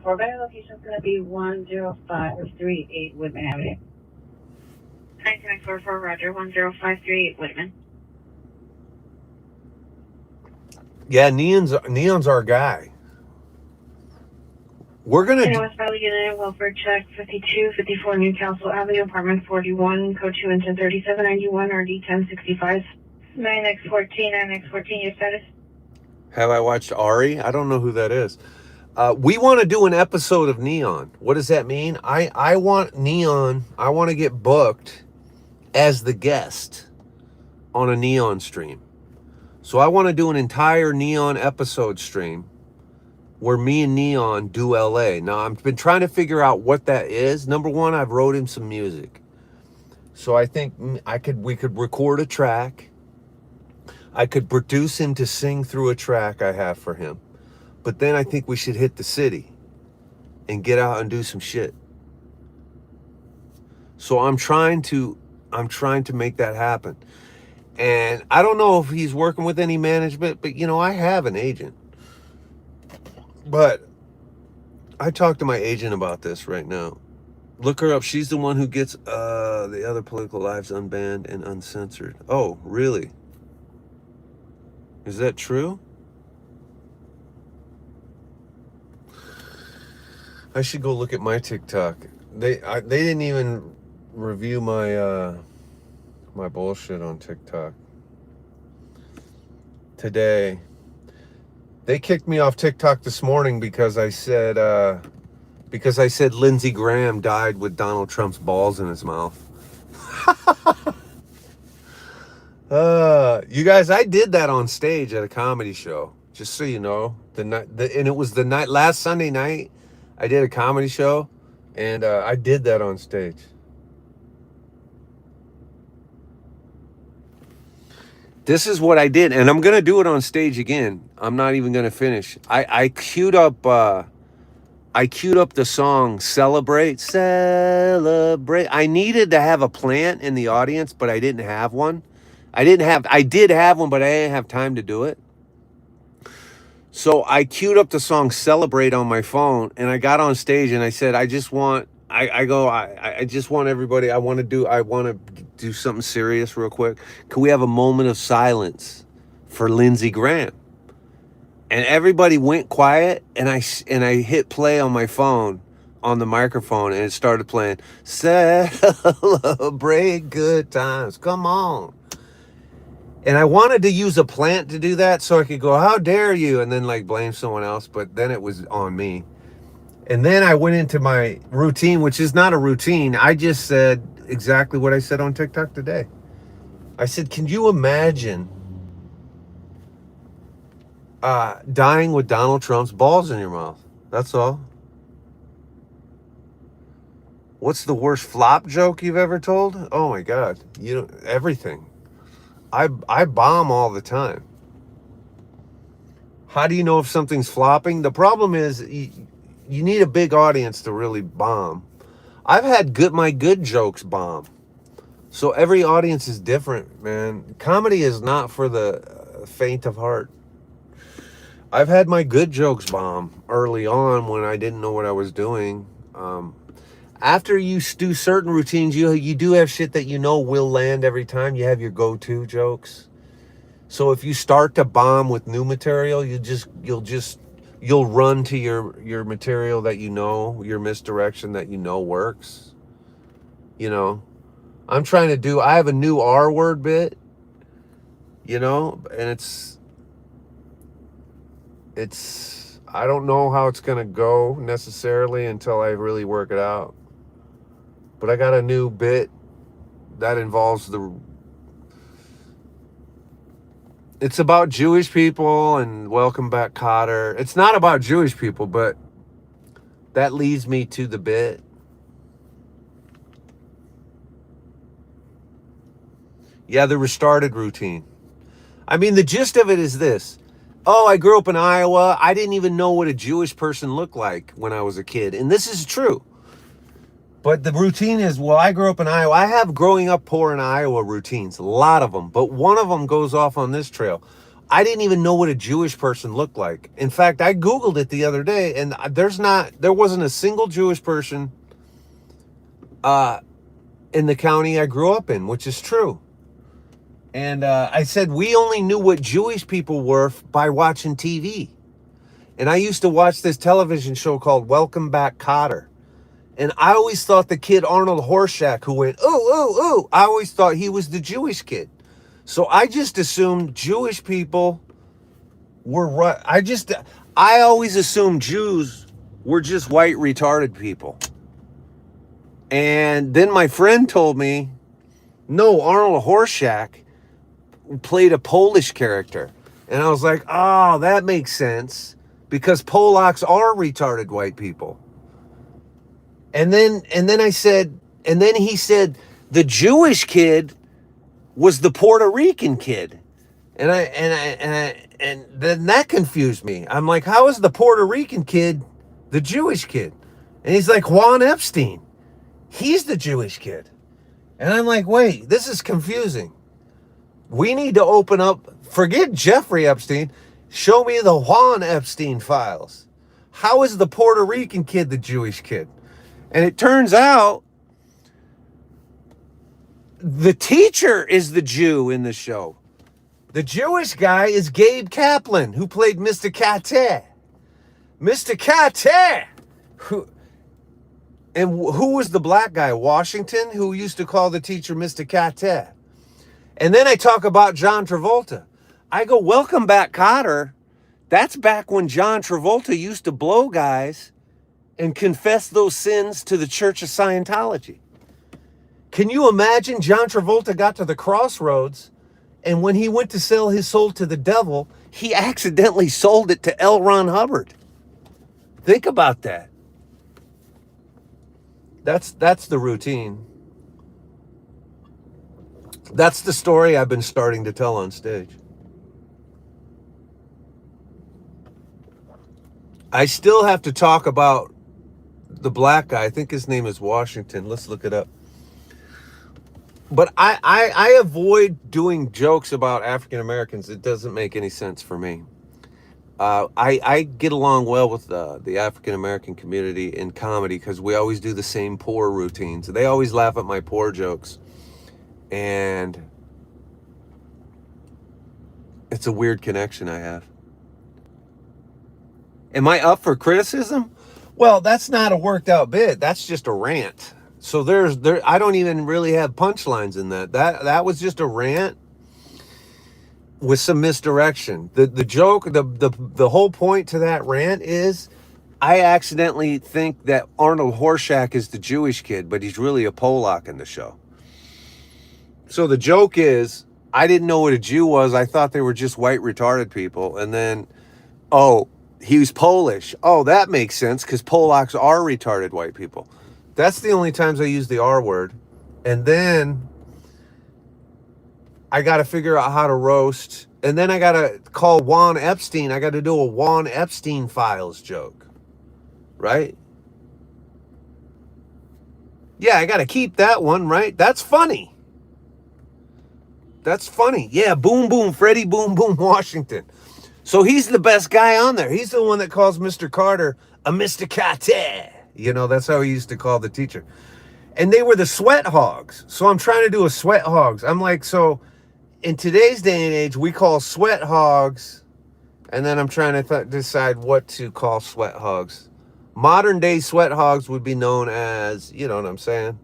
For better location is going to be 10538 Whitman Avenue. 9944, Roger, 10538 Whitman. Yeah, Neon's our guy. We're going to... West Valley United Welfare Check 5254 Newcastle Avenue, apartment 41, code 2 and 103791, RD 1065. 9X14, 9X14, your status? Have I watched Ari? I don't know who that is. We want to do an episode of Neon. What does that mean? I want Neon. I want to get booked as the guest on a Neon stream. So I want to do an entire Neon episode stream where me and Neon do LA. Now, I've been trying to figure out what that is. Number one, I've wrote him some music. So I think we could record a track. I could produce him to sing through a track I have for him. But then I think we should hit the city and get out and do some shit. So I'm trying to make that happen. And I don't know if he's working with any management, but I have an agent. But I talked to my agent about this right now. Look her up. She's the one who gets the other political lives unbanned and uncensored. Oh, really? Is that true? I should go look at my TikTok. They didn't even review my my bullshit on TikTok today. They kicked me off TikTok this morning because I said Lindsey Graham died with Donald Trump's balls in his mouth. You guys, I did that on stage at a comedy show. Just so you know, and it was the night last Sunday night. I did a comedy show, and I did that on stage. This is what I did, and I'm gonna do it on stage again. I'm not even gonna finish. I queued up the song Celebrate. I needed to have a plant in the audience, but I didn't have one. I did have one, but I didn't have time to do it. So I queued up the song Celebrate on my phone, and I got on stage and I said, I just want everybody, I want to do something serious real quick. Can we have a moment of silence for Lindsey Graham? And everybody went quiet, and I hit play on my phone on the microphone, and it started playing Celebrate Good Times. Come on. And I wanted to use a plant to do that so I could go, how dare you? And then blame someone else. But then it was on me. And then I went into my routine, which is not a routine. I just said exactly what I said on TikTok today. I said, can you imagine dying with Donald Trump's balls in your mouth? That's all. What's the worst flop joke you've ever told? Oh my God. Everything. I bomb all the time. How do you know if something's flopping? The problem is you need a big audience to really bomb. I've had my good jokes bomb. So every audience is different, man. Comedy is not for the faint of heart. I've had my good jokes bomb early on when I didn't know what I was doing. After you do certain routines, you do have shit that will land every time. You have your go-to jokes. So if you start to bomb with new material, you'll run to your material that your misdirection that works. I'm trying to I have a new R word bit, and it's I don't know how it's gonna go necessarily until I really work it out. But I got a new bit that involves it's about Jewish people and Welcome Back, Kotter. It's not about Jewish people, but that leads me to the bit. Yeah, the restarted routine. I mean, the gist of it is this. Oh, I grew up in Iowa. I didn't even know what a Jewish person looked like when I was a kid. And this is true. But the routine is, I grew up in Iowa. I have growing up poor in Iowa routines, a lot of them. But one of them goes off on this trail. I didn't even know what a Jewish person looked like. In fact, I Googled it the other day, and there wasn't a single Jewish person in the county I grew up in, which is true. And I said, we only knew what Jewish people were by watching TV. And I used to watch this television show called Welcome Back, Kotter. And I always thought the kid Arnold Horshack who went, ooh, ooh, ooh, I always thought he was the Jewish kid. So I just assumed Jewish people were right. I always assumed Jews were just white retarded people. And then my friend told me, no, Arnold Horshack played a Polish character. And I was like, oh, that makes sense, because Polacks are retarded white people. And then he said the Jewish kid was the Puerto Rican kid. And then that confused me. I'm like, how is the Puerto Rican kid the Jewish kid? And he's like, Juan Epstein. He's the Jewish kid. And I'm like, wait, this is confusing. We need to open up, forget Jeffrey Epstein, show me the Juan Epstein files. How is the Puerto Rican kid the Jewish kid? And it turns out the teacher is the Jew in the show. The Jewish guy is Gabe Kaplan, who played Mr. Kate. Mr. Kate! Who was the black guy? Washington, who used to call the teacher Mr. Kate. And then I talk about John Travolta. I go, welcome back, Cotter. That's back when John Travolta used to blow guys and confess those sins to the Church of Scientology. Can you imagine John Travolta got to the crossroads, and when he went to sell his soul to the devil, he accidentally sold it to L. Ron Hubbard? Think about that. That's the routine. That's the story I've been starting to tell on stage. I still have to talk about the black guy. I think his name is Washington. Let's look it up. But I avoid doing jokes about African Americans. It doesn't make any sense for me. I get along well with the African American community in comedy because we always do the same poor routines. They always laugh at my poor jokes. And it's a weird connection I have. Am I up for criticism? Well, that's not a worked out bit. That's just a rant. So I don't even really have punchlines in that. That was just a rant with some misdirection. The joke, the whole point to that rant is I accidentally think that Arnold Horshack is the Jewish kid, but he's really a Polak in the show. So the joke is, I didn't know what a Jew was. I thought they were just white retarded people. And then, oh, he was Polish. Oh, that makes sense because Polacks are retarded white people. That's the only times I use the R word. And then I got to figure out how to roast. And then I got to call Juan Epstein. I got to do a Juan Epstein files joke. Right? Yeah, I got to keep that one, right? That's funny. That's funny. Yeah, boom, boom, Freddie, boom, boom, Washington. So he's the best guy on there. He's the one that calls Mr. Carter a Mr. Kate. You know, that's how he used to call the teacher. And they were the sweat hogs. So I'm trying to do a sweat hogs. I'm like, so in today's day and age, we call sweat hogs. And then I'm trying to decide what to call sweat hogs. Modern day sweat hogs would be known as, you know what I'm saying,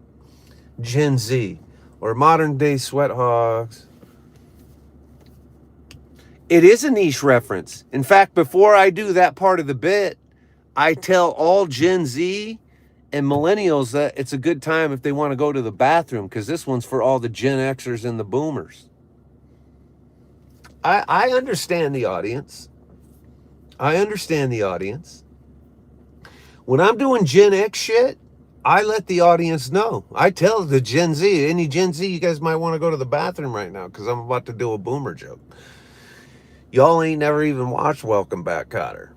Gen Z. Or modern day sweat hogs. It is a niche reference. In fact, before I do that part of the bit, I tell all Gen Z and millennials that it's a good time if they want to go to the bathroom, because this one's for all the Gen Xers and the boomers. I understand the audience. I understand the audience. When I'm doing Gen X shit, I let the audience know. I tell the Gen Z, any Gen Z, you guys might want to go to the bathroom right now because I'm about to do a boomer joke. Y'all ain't never even watched Welcome Back, Cotter.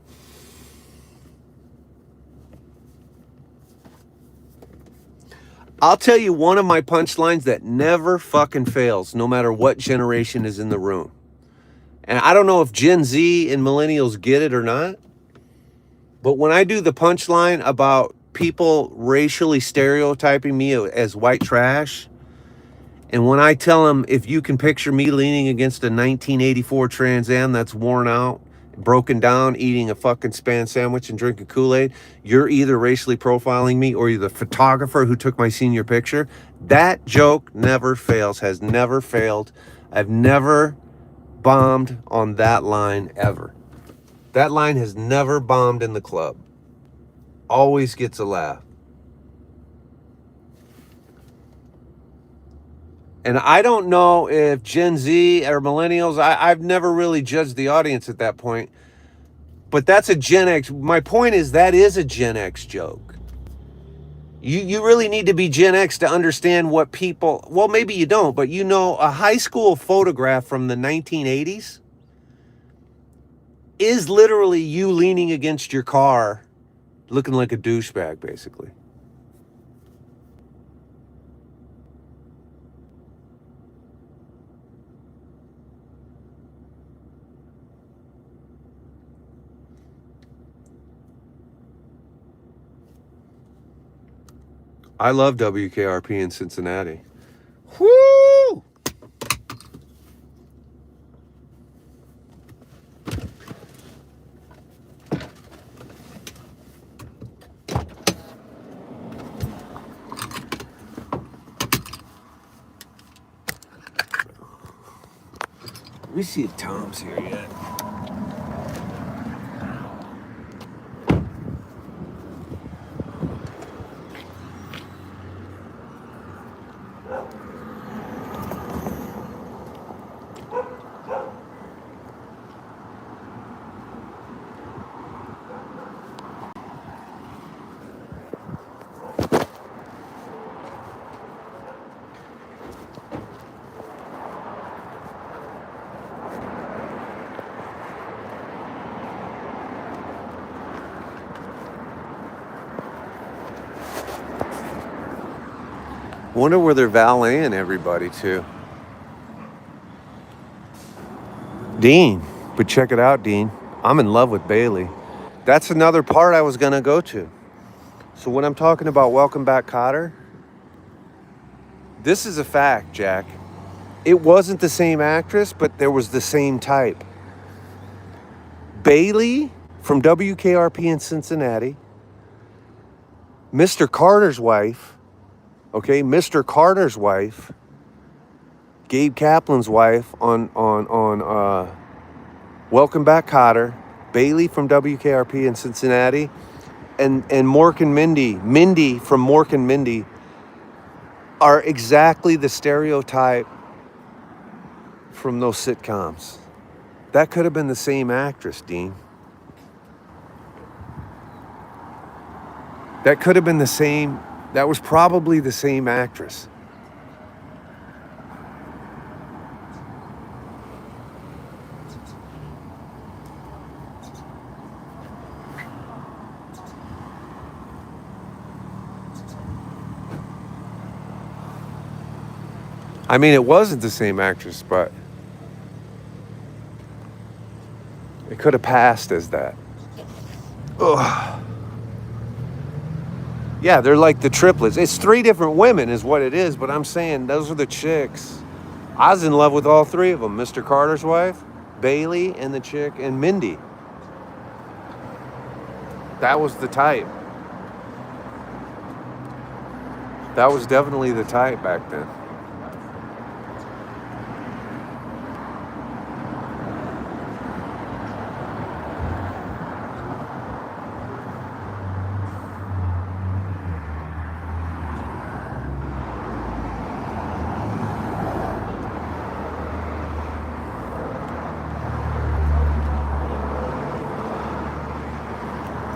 I'll tell you one of my punchlines that never fucking fails, no matter what generation is in the room. And I don't know if Gen Z and millennials get it or not, but when I do the punchline about people racially stereotyping me as white trash, and when I tell them, if you can picture me leaning against a 1984 Trans Am that's worn out, broken down, eating a fucking Spam sandwich and drinking Kool-Aid, you're either racially profiling me or you're the photographer who took my senior picture. That joke never fails, has never failed. I've never bombed on that line ever. That line has never bombed in the club. Always gets a laugh. And I don't know if Gen Z or millennials, I've never really judged the audience at that point. But that's a Gen X. My point is that is a Gen X joke. You really need to be Gen X to understand what people, well, maybe you don't, but you know, a high school photograph from the 1980s is literally you leaning against your car looking like a douchebag, basically. I love WKRP in Cincinnati. Woo! Let me see if Tom's here yet. Wonder where they're valeting everybody to. Dean. But check it out, Dean. I'm in love with Bailey. That's another part I was going to go to. So when I'm talking about Welcome Back, Kotter, this is a fact, Jack. It wasn't the same actress, but there was the same type. Bailey from WKRP in Cincinnati, Mr. Carter's wife, okay, Mr. Carter's wife, Gabe Kaplan's wife on Welcome Back, Kotter, Bailey from WKRP in Cincinnati, and Mork and Mindy from Mork and Mindy are exactly the stereotype from those sitcoms. That could have been the same actress, Dean. That could have been the same, that was probably the same actress. I mean, it wasn't the same actress, but it could have passed as that. Ugh. Yeah, they're like the triplets. It's 3 different women is what it is, but I'm saying those are the chicks. I was in love with all 3 of them. Mr. Carter's wife, Bailey, and the chick, and Mindy. That was the type. That was definitely the type back then.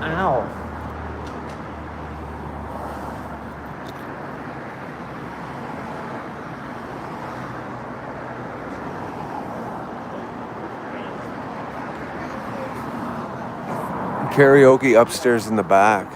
Ow. Karaoke upstairs in the back.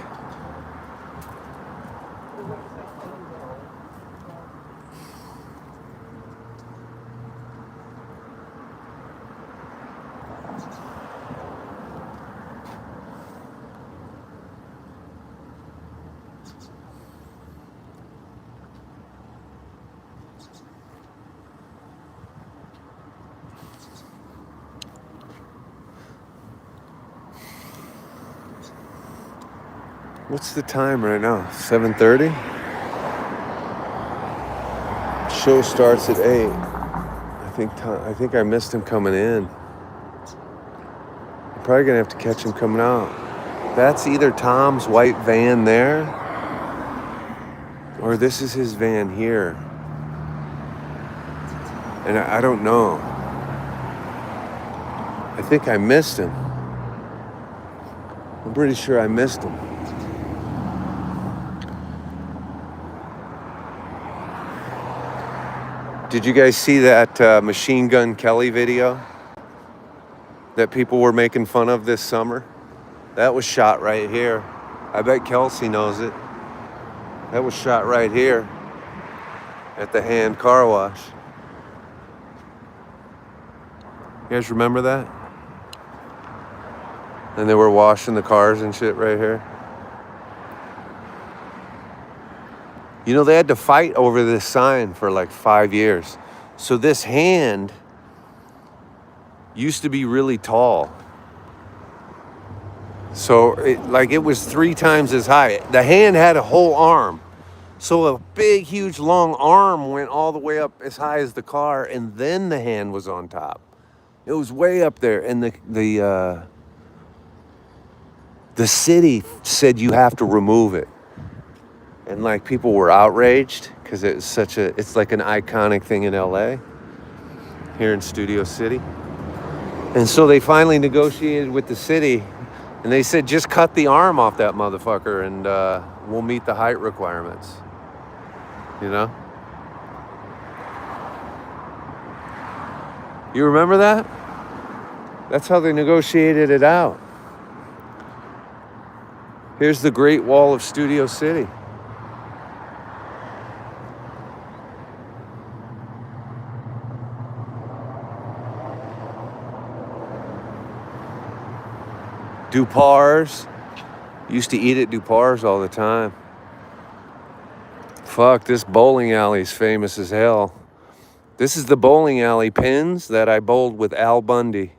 What's the time right now? 7:30? Show starts at 8. I I think I missed him coming in. I'm probably gonna have to catch him coming out. That's either Tom's white van there, or this is his van here. And I don't know. I think I missed him. I'm pretty sure I missed him. Did you guys see that Machine Gun Kelly video that people were making fun of this summer? That was shot right here. I bet Kelsey knows it. That was shot right here at the Hand Car Wash. You guys remember that? And they were washing the cars and shit right here. You know, they had to fight over this sign for like 5 years. So this Hand used to be really tall. So it was 3 times as high. The Hand had a whole arm. So a big, huge, long arm went all the way up as high as the car, and then the Hand was on top. It was way up there, and the city said you have to remove it. And like people were outraged because it's like an iconic thing in LA, here in Studio City. And so they finally negotiated with the city, and they said, just cut the arm off that motherfucker and we'll meet the height requirements. You know? You remember that? That's how they negotiated it out. Here's the Great Wall of Studio City. Dupar's. Used to eat at Dupar's all the time. Fuck, this bowling alley's famous as hell. This is the bowling alley pins that I bowled with Al Bundy.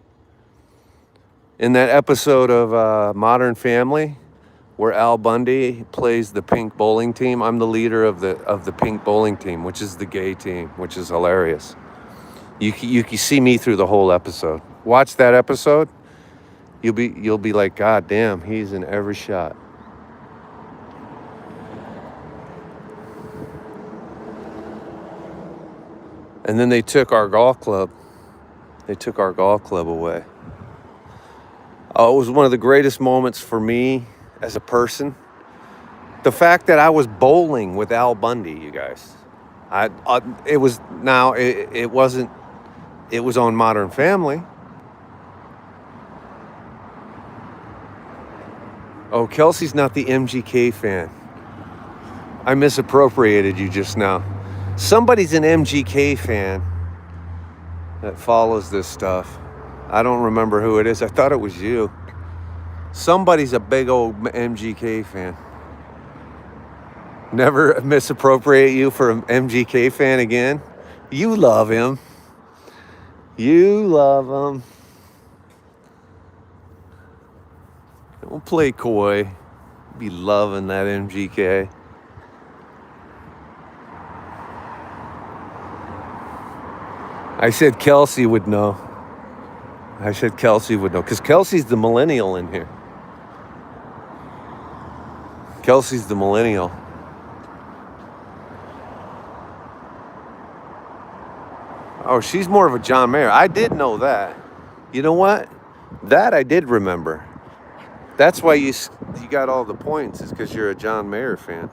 In that episode of Modern Family, where Al Bundy plays the pink bowling team, I'm the leader of the pink bowling team, which is the gay team, which is hilarious. You can see me through the whole episode. Watch that episode. You'll be like, God damn, he's in every shot. And then they took our golf club. They took our golf club away. Oh, it was one of the greatest moments for me as a person. The fact that I was bowling with Al Bundy, you guys. It was on Modern Family. Oh, Kelsey's not the MGK fan. I misappropriated you just now. Somebody's an MGK fan that follows this stuff. I don't remember who it is. I thought it was you. Somebody's a big old MGK fan. Never misappropriate you for an MGK fan again. You love him. You love him. Don't play coy. Be loving that MGK. I said Kelsey would know. Because Kelsey's the millennial in here. Kelsey's the millennial. Oh, she's more of a John Mayer. I did know that. You know what? That I did remember. That's why you got all the points, is because you're a John Mayer fan.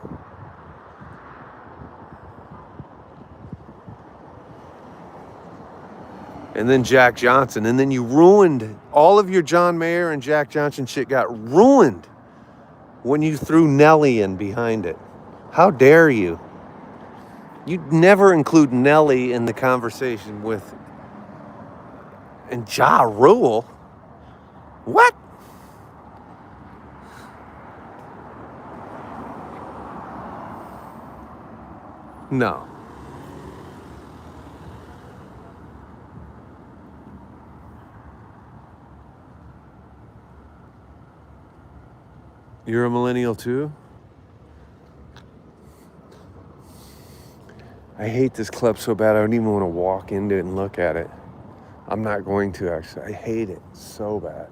And then Jack Johnson. And then you ruined all of your John Mayer and Jack Johnson shit got ruined when you threw Nelly in behind it. How dare you? You'd never include Nelly in the conversation with... And Ja Rule? What? No. You're a millennial too? I I hate this club so bad I don't even want to walk into it and look at it. I'm not going to, actually. I hate it so bad.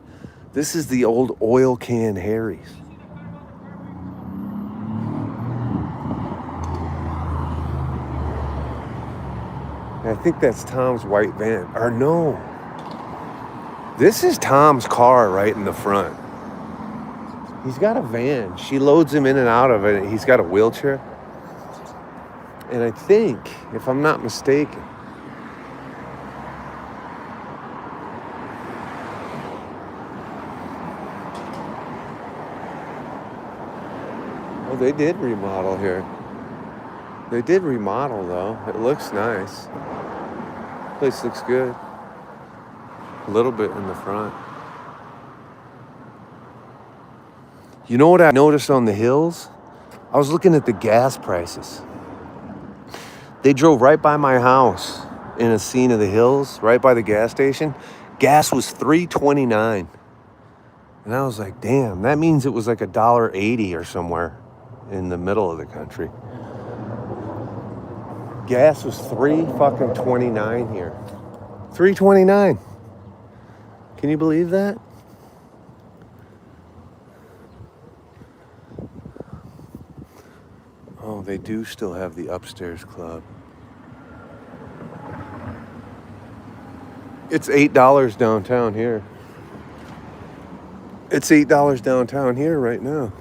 This is the old oil can Harry's. I think that's Tom's white van. Or no. This is Tom's car right in the front. He's got a van. She loads him in and out of it. He's got a wheelchair. And I think, if I'm not mistaken, oh, they did remodel here. They did remodel, though. It looks nice. Place looks good. A little bit in the front. You know what I noticed on the hills? I was looking at the gas prices. They drove right by my house in a scene of the hills, right by the gas station. Gas was $3.29. And I was like, damn, that means it was like $1.80 or somewhere in the middle of the country. Gas was $3.29 here. $3.29. Can you believe that? Oh, they do still have the upstairs club. It's $8 downtown here. It's $8 downtown here right now.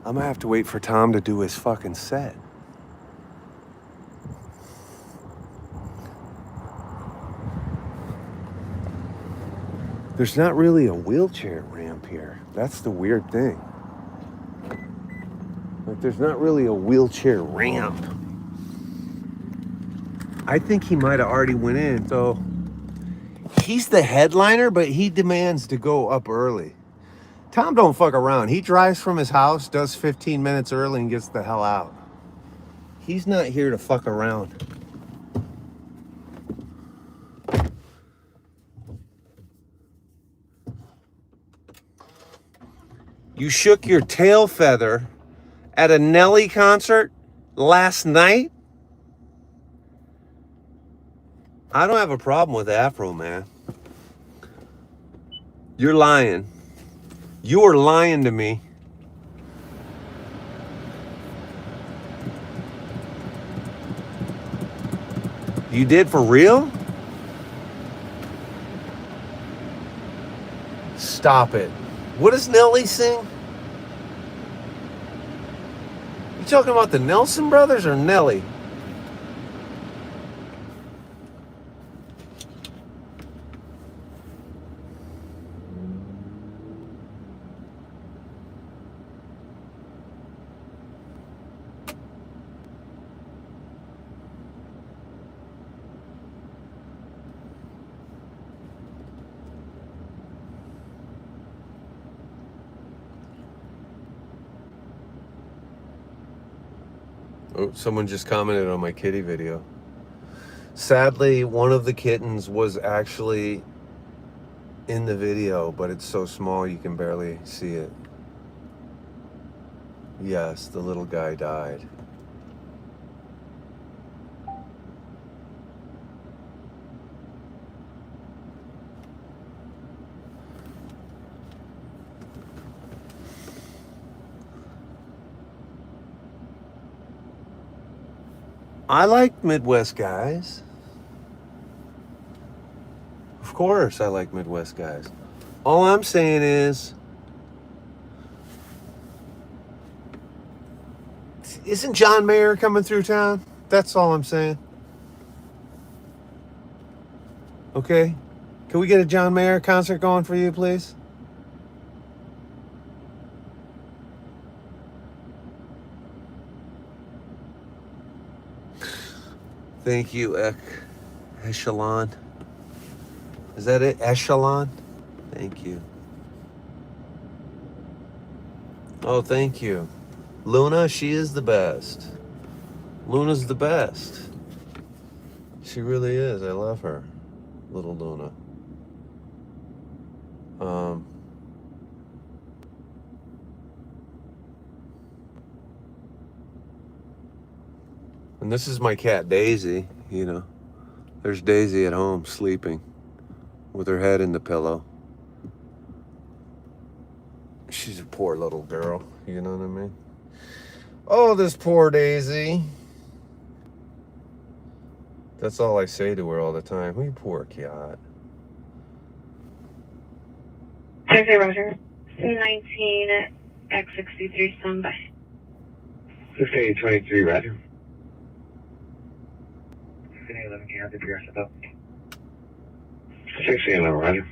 I'm gonna have to wait for Tom to do his fucking set. There's not really a wheelchair ramp here. That's the weird thing. Like, there's not really a wheelchair ramp. I think he might have already went in. So he's the headliner, but he demands to go up early. Tom don't fuck around. He drives from his house, does 15 minutes early, and gets the hell out. He's not here to fuck around. You shook your tail feather at a Nelly concert last night? I don't have a problem with Afro, man. You're lying. You are lying to me. You did for real? Stop it. What does Nelly sing? You talking about the Nelson brothers or Nelly? Oh, someone just commented on my kitty video. Sadly, one of the kittens was actually in the video, but it's so small you can barely see it. Yes, the little guy died. I like Midwest guys. Of course I like Midwest guys. All I'm saying is, isn't John Mayer coming through town? That's all I'm saying. Okay? Can we get a John Mayer concert going for you, please? Thank you, Echelon. Is that it? Echelon? Thank you. Oh, thank you. Luna, she is the best. Luna's the best. She really is. I love her. Little Luna. And this is my cat Daisy, you know. There's Daisy at home sleeping with her head in the pillow. She's a poor little girl, you know what I mean? Oh, this poor Daisy. That's all I say to her all the time. Oh, you poor cat. Okay, Roger. 19 X63 standby. 6823, Roger. 11, can I have the PR set up? 16, Roger.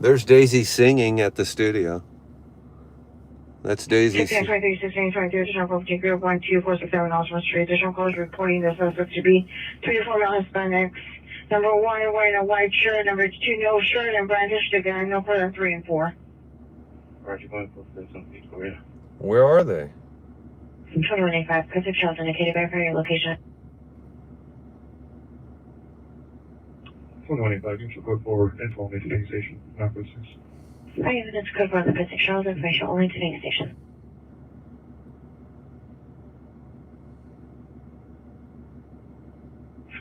There's Daisy singing at the studio. That's Daisy. 1623, 1623, additional call to group 12467 Osmond Street. Additional calls reporting the suspect to be 3 to 4 male Hispanics. Number 1, wearing a white shirt. Number 2, no shirt and brandished a gun. No further than 3 and 4. Roger, going for something for you. Where are they? 2185, Pacific Shells indicated by your location. 125, you should go forward and follow me to the station. Not for 6. Hi, evidence code for the Pacific Shells information only to the station.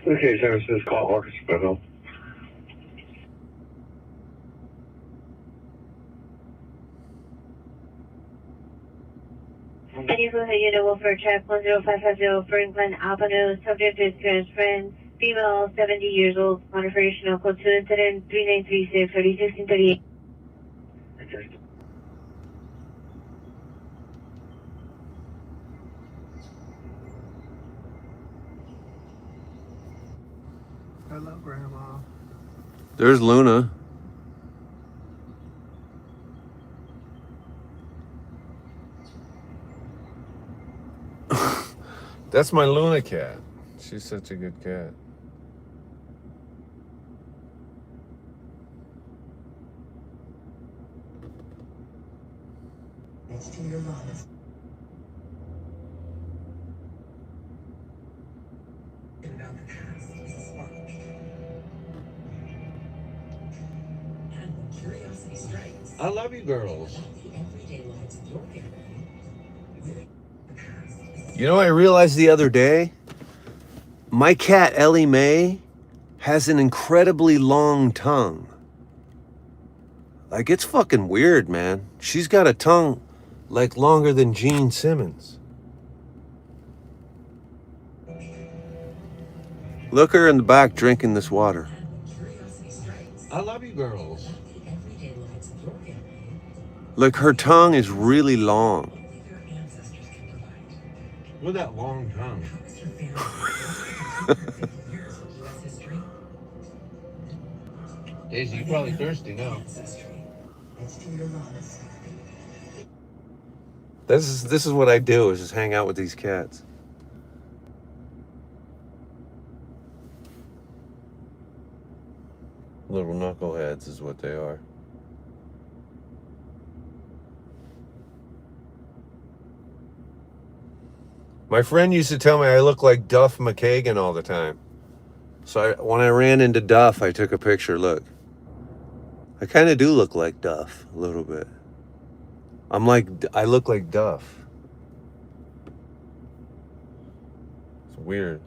Okay, services call Orchestra Federal. Any further unit will for check 10550 Franklin Avenue. Subject is transference. Female, 70 years old. Modification code 2 incident 3936 3638. Hello, Grandma. There's Luna. That's my Luna cat. She's such a good cat. Next to your lungs. About the past is a spark. And when curiosity strikes, I love you girls. the everyday lives of your family. The past is You know, I realized the other day, my cat Ellie Mae has an incredibly long tongue. Like, it's fucking weird, man. She's got a tongue like longer than Gene Simmons. Look her in the back drinking this water. curiosity strikes. I love you girls. The everyday lives of your family. Look, her tongue is really long. Only your ancestors can provide. With that long tongue. How is your family 250 years of U.S. history? Daisy, you're probably thirsty now. Ancestry. Next to your lungs. This is what I do, is just hang out with these cats. Little knuckleheads is what they are. My friend used to tell me I look like Duff McKagan all the time. So when I ran into Duff, I took a picture. Look. I kind of do look like Duff a little bit. I look like Duff. It's weird.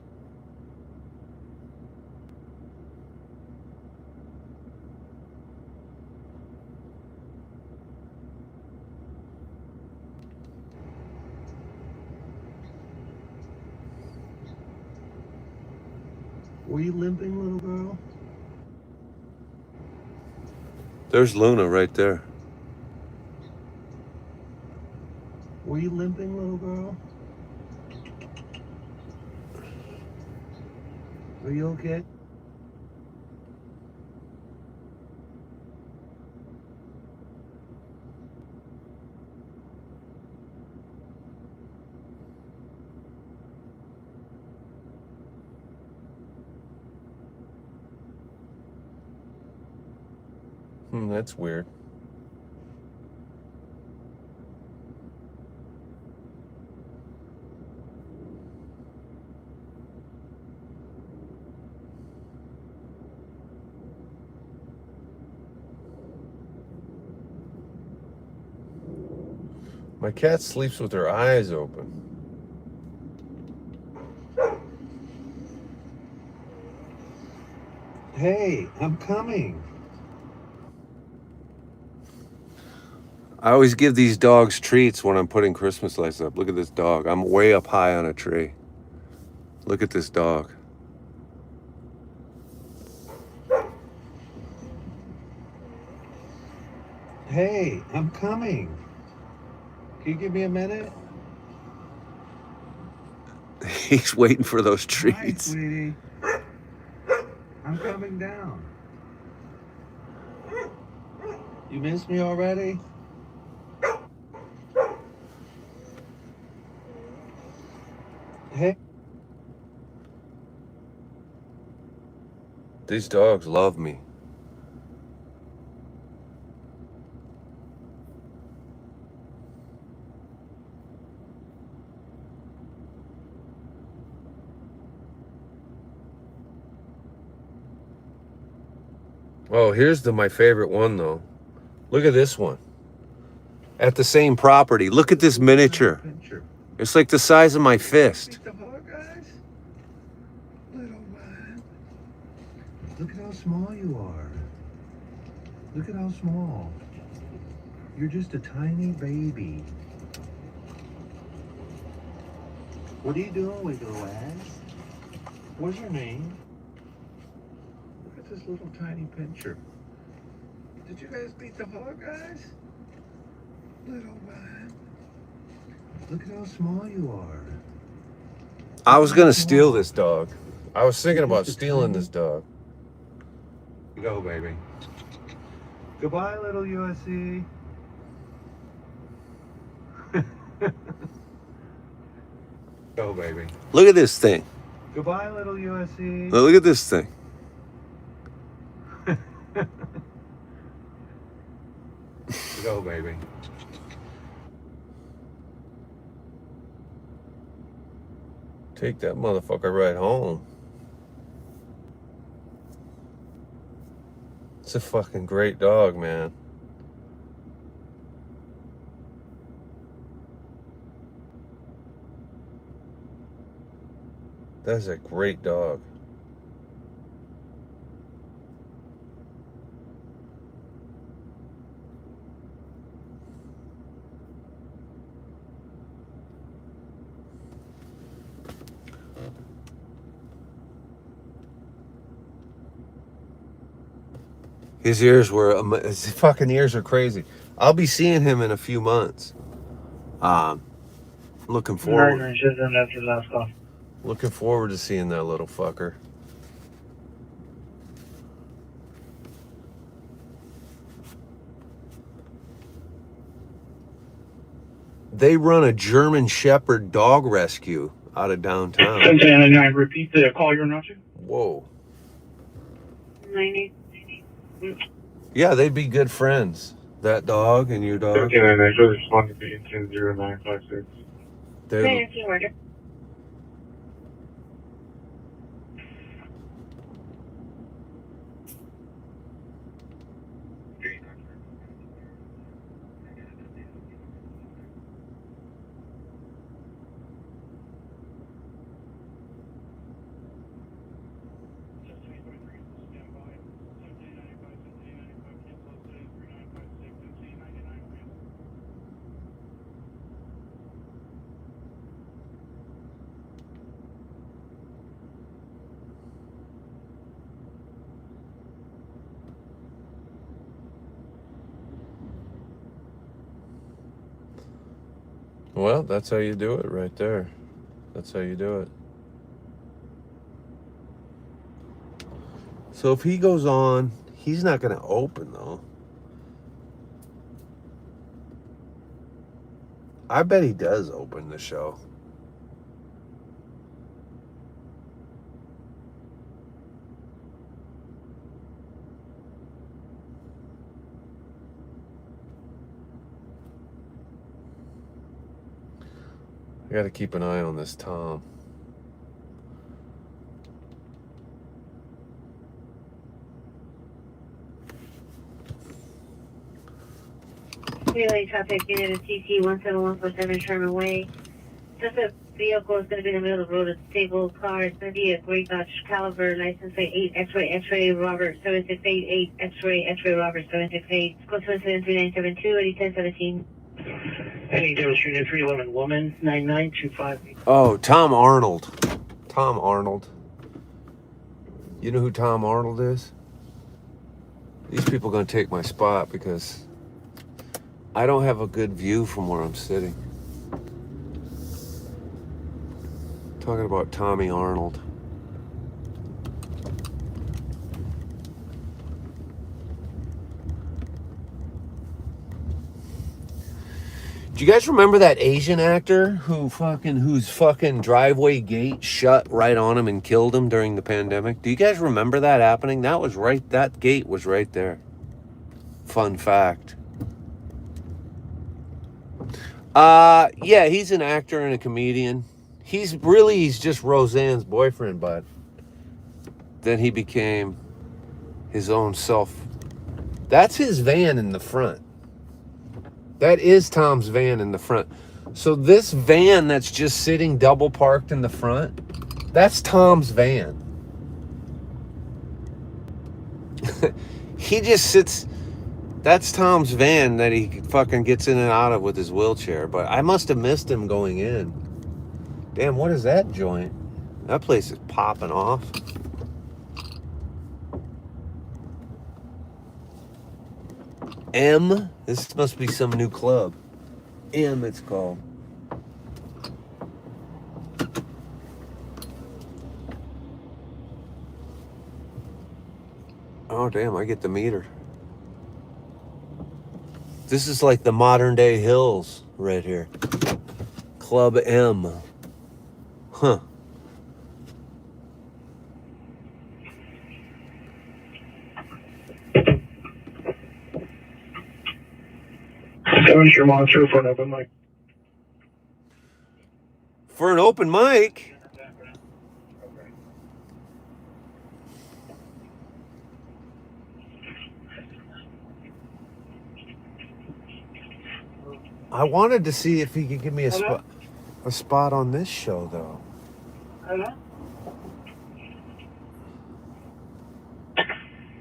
Were you limping, little girl? There's Luna right there. Were you limping, little girl? Are you okay? That's weird. My cat sleeps with her eyes open. Hey, I'm coming. I always give these dogs treats when I'm putting Christmas lights up. Look at this dog. I'm way up high on a tree. Look at this dog. Hey, I'm coming. Can you give me a minute? He's waiting for those treats. Hi, sweetie. I'm coming down. You missed me already? Hey. These dogs love me. Oh, here's my favorite one though. Look at this one. At the same property. Look at this miniature. It's like the size of my fist. Look at how small you are. Look at how small. You're just a tiny baby. What are you doing with your ass? What's your name? Look at this little tiny pincher. Did you guys beat the hog, guys? Little man. Look at how small you are. I was gonna steal this dog. I was thinking about stealing this dog. Go, baby. Goodbye, little USC. Go, baby. Look at this thing. Goodbye, little USC. Look at this thing. Go, baby. Take that motherfucker right home. It's a fucking great dog, man. That's a great dog. His ears were, his fucking ears are crazy. I'll be seeing him in a few months. Looking forward. Looking forward to seeing that little fucker. They run a German Shepherd dog rescue out of downtown. 1099, repeat the call you're not to. Whoa. 90. Yeah, they'd be good friends. That dog and your dog. 1099, show responding to 100956. They're, well, that's how you do it right there. That's how you do it. So if he goes on, he's not going to open though. I bet he does open the show. I got to keep an eye on this Tom. Relay traffic unit of TT 17147 Sherman Way. Suspect vehicle is going to be in the middle of the road. It's a stable car. It's going to be a gray Dodge Caliber, license plate 8 X-ray X-ray Robert 7688 X-ray X-ray Robert 768. Code to incident 3972 801017. Any demonstrator 311 woman 9925. Oh, Tom Arnold. Tom Arnold. You know who Tom Arnold is? These people are going to take my spot because I don't have a good view from where I'm sitting. Talking about Tommy Arnold. Do you guys remember that Asian actor whose fucking driveway gate shut right on him and killed him during the pandemic? Do you guys remember that happening? That gate was right there. Fun fact. Yeah, he's an actor and a comedian. He's just Roseanne's boyfriend, but then he became his own self. That's his van in the front. That is Tom's van in the front. So this van that's just sitting double parked in the front, that's Tom's van. He just sits, that's Tom's van that he fucking gets in and out of with his wheelchair. But I must have missed him going in. Damn, what is that joint? That place is popping off. M? This must be some new club. M, it's called. Oh, damn, I get the meter. This is like the modern day Hills right here. Club M. Huh. That was your monitor for an open mic. For an open mic? I wanted to see if he could give me a spot on this show, though. Hello?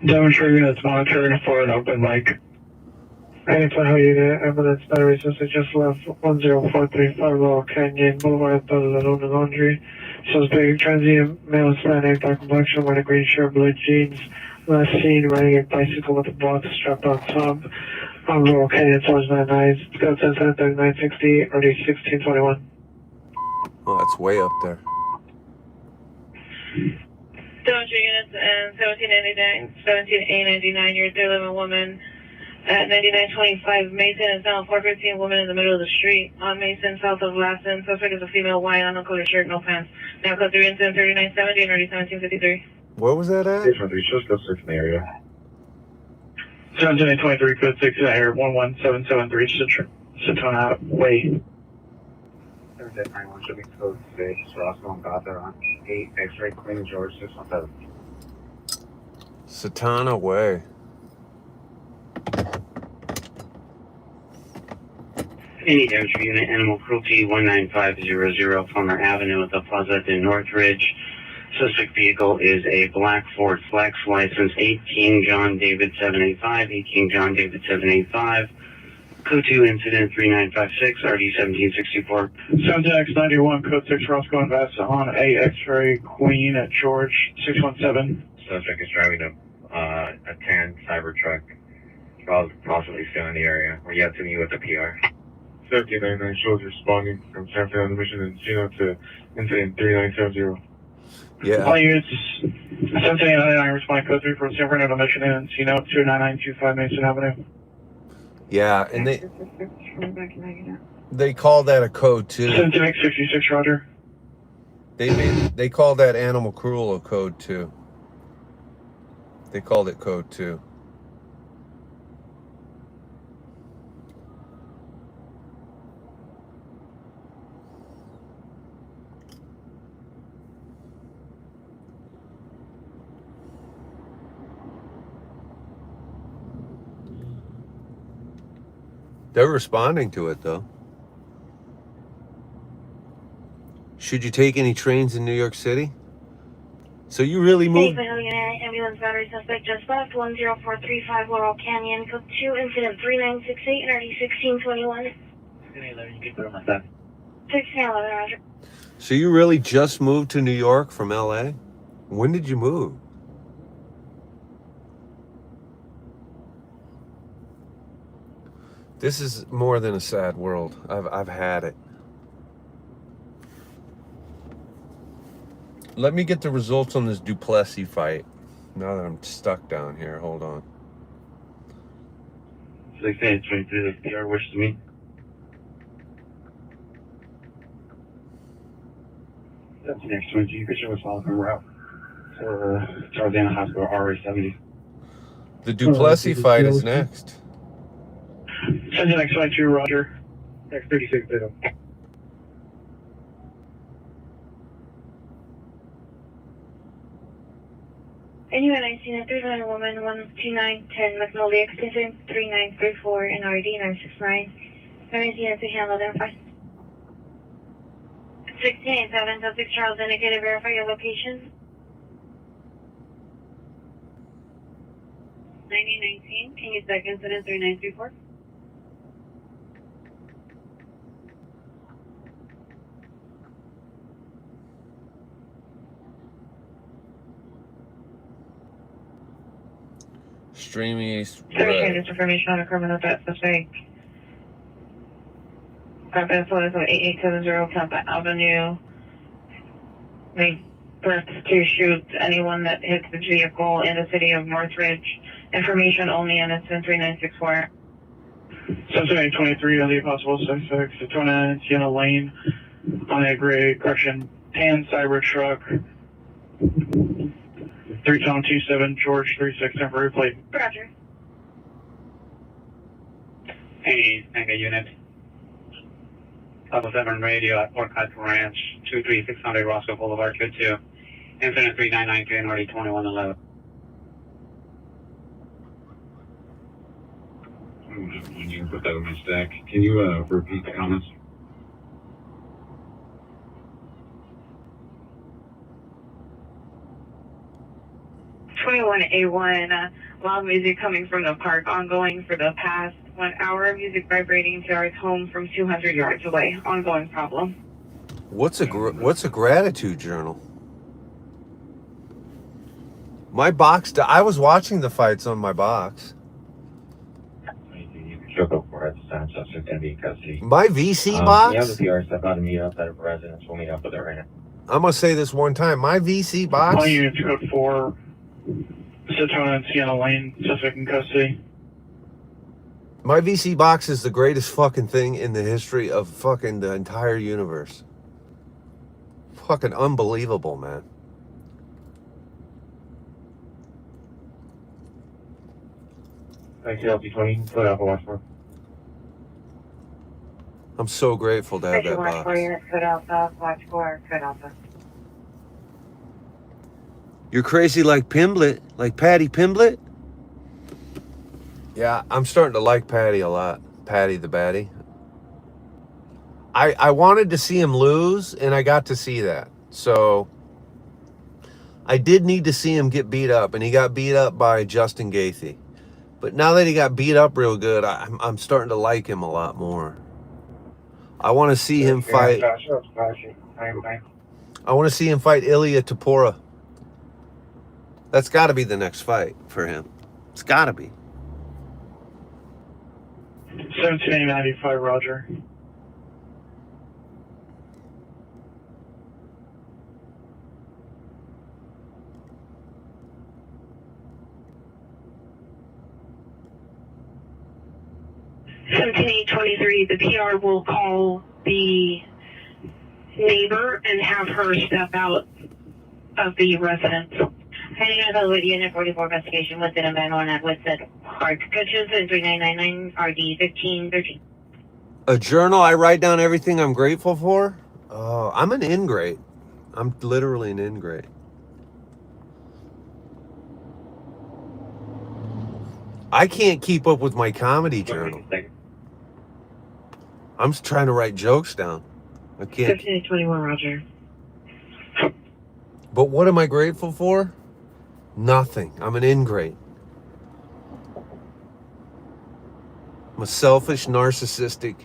Demonstrator units monitoring for an open mic. Any Tahoe unit, ambulance battery system just left 10435 Laurel Canyon Boulevard, Thunder Luna Laundry. Suspect transient male Hispanic, dark complexion, wearing a green shirt, blue jeans. Last seen riding a bicycle with a box strapped on top. On Laurel Canyon, towards 99. Scott 103960, already 1621. Oh, that's way up there. Demonstrator units and 1799, 17A99, you're 311 woman. At 9925 Mason and South 415, woman in the middle of the street. On Mason, south of Lassen. Suspect is a female, white, uncolored shirt, no pants. Now code 3 incident 3970 and already 1753. Where was that at? 613, just go search in the area. 1723, code 6 in the area, 11773, Satona Way. Thursday, 91, should be code 6, Roscoe and Gothard on 8, X-ray, Queen George, 617. Satana Way. Any damage unit, animal cruelty 19500 Palmer Avenue at the Plaza de Northridge. Suspect vehicle is a black Ford Flex, license 18 John David 785, 18 John David 785. Code 2 incident 3956, RD 1764. Suntax 91, code 6 Roscoe and Bass on A X-ray Queen at George 617. Suspect is driving a 10 Cybertruck, possibly still in the area. We're yet to meet with the PR. 1799 shows responding from San Fernando Mission and Chino to incident 3970. Yeah. All units 1799 respond code 3 from San Fernando Mission and Chino 29925 Mason Avenue. Yeah, and they call that a code too. 1766 Roger. They call that animal cruel a code too. They called it code 2. They're responding to it, though. Should you take any trains in New York City? So you really moved? Ambulance battery suspect just left, 10435 Laurel Canyon, code 2, incident 3968, NRD 1621. 1611, Roger. So you really just moved to New York from LA? When did you move? This is more than a sad world. I've had it. Let me get the results on this Duplessis fight. Now that I'm stuck down here, hold on. 6823, the PR wish to meet. That's next 20, Christian was following route for Tarzana Hospital, RA70. The Duplessis fight is next. Send the next 22, Roger. Next 36, data. Anyway, 19 at 39 woman, 12910 Magnolia, extension 3934, NRD 969. 19 at 3 handle, identify. 1687, Charles indicated, verify your location. 9019, can you check incident 3934? Stream East. Searching this information on a criminal debt suspect. Conference photos of 8870 Tampa Avenue. Made threats to shoot anyone that hits the vehicle in the city of Northridge. Information only on incident 3964. 7823 on the possible suspects, the 29 Sienna Lane on a gray correction tan cyber truck. 3027 George 36 temporary plate. Roger. Hey, Tango unit. Level 7 radio at Orchard Ranch, 23600 Roscoe Boulevard, Code 2. Incident 3993, NRD 2111. When you put that on my stack, can you repeat the comments? A1, loud music coming from the park, ongoing for the past 1 hour. Music vibrating to our home from 200 yards away. Ongoing problem. What's a gratitude journal? My box. I was watching the fights on my box. Go for it. Sounds suspect going to be in custody. My VC You have box. the PR step out and meet outside of residence. We'll meet up with her right now. I'm gonna say this one time. My VC box. Calling unit to code 4, Satona and Sienna Lane, suspect in custody. My VC box is the greatest fucking thing in the history of fucking the entire universe. Fucking unbelievable, man. Thanks, LP20. Put up a watch for. I'm so grateful to have that Watch box. 4 units, Code Alpha. Watch 4, Code Alpha. You're crazy like Pimblett, like Patty Pimblett? Yeah, I'm starting to like Patty a lot. Patty the Batty. I wanted to see him lose, and I got to see that. So I did need to see him get beat up, and he got beat up by Justin Gaethje. But now that he got beat up real good, I'm starting to like him a lot more. I want to see him fight. I want to see him fight Ilya Tapora. That's got to be the next fight for him. It's got to be. 1795, Roger. The PR will call the neighbor and have her step out of the residence. Heading out of the Unit 44 investigation within a man on at Woodset Park. Coaches in 3999 RD 1513. A journal, I write down everything I'm grateful for. Oh, I'm an ingrate. I'm literally an ingrate. I can't keep up with my comedy journal. I'm trying to write jokes down. I can't. 1521, Roger. But what am I grateful for? Nothing. I'm an ingrate. I'm a selfish, narcissistic,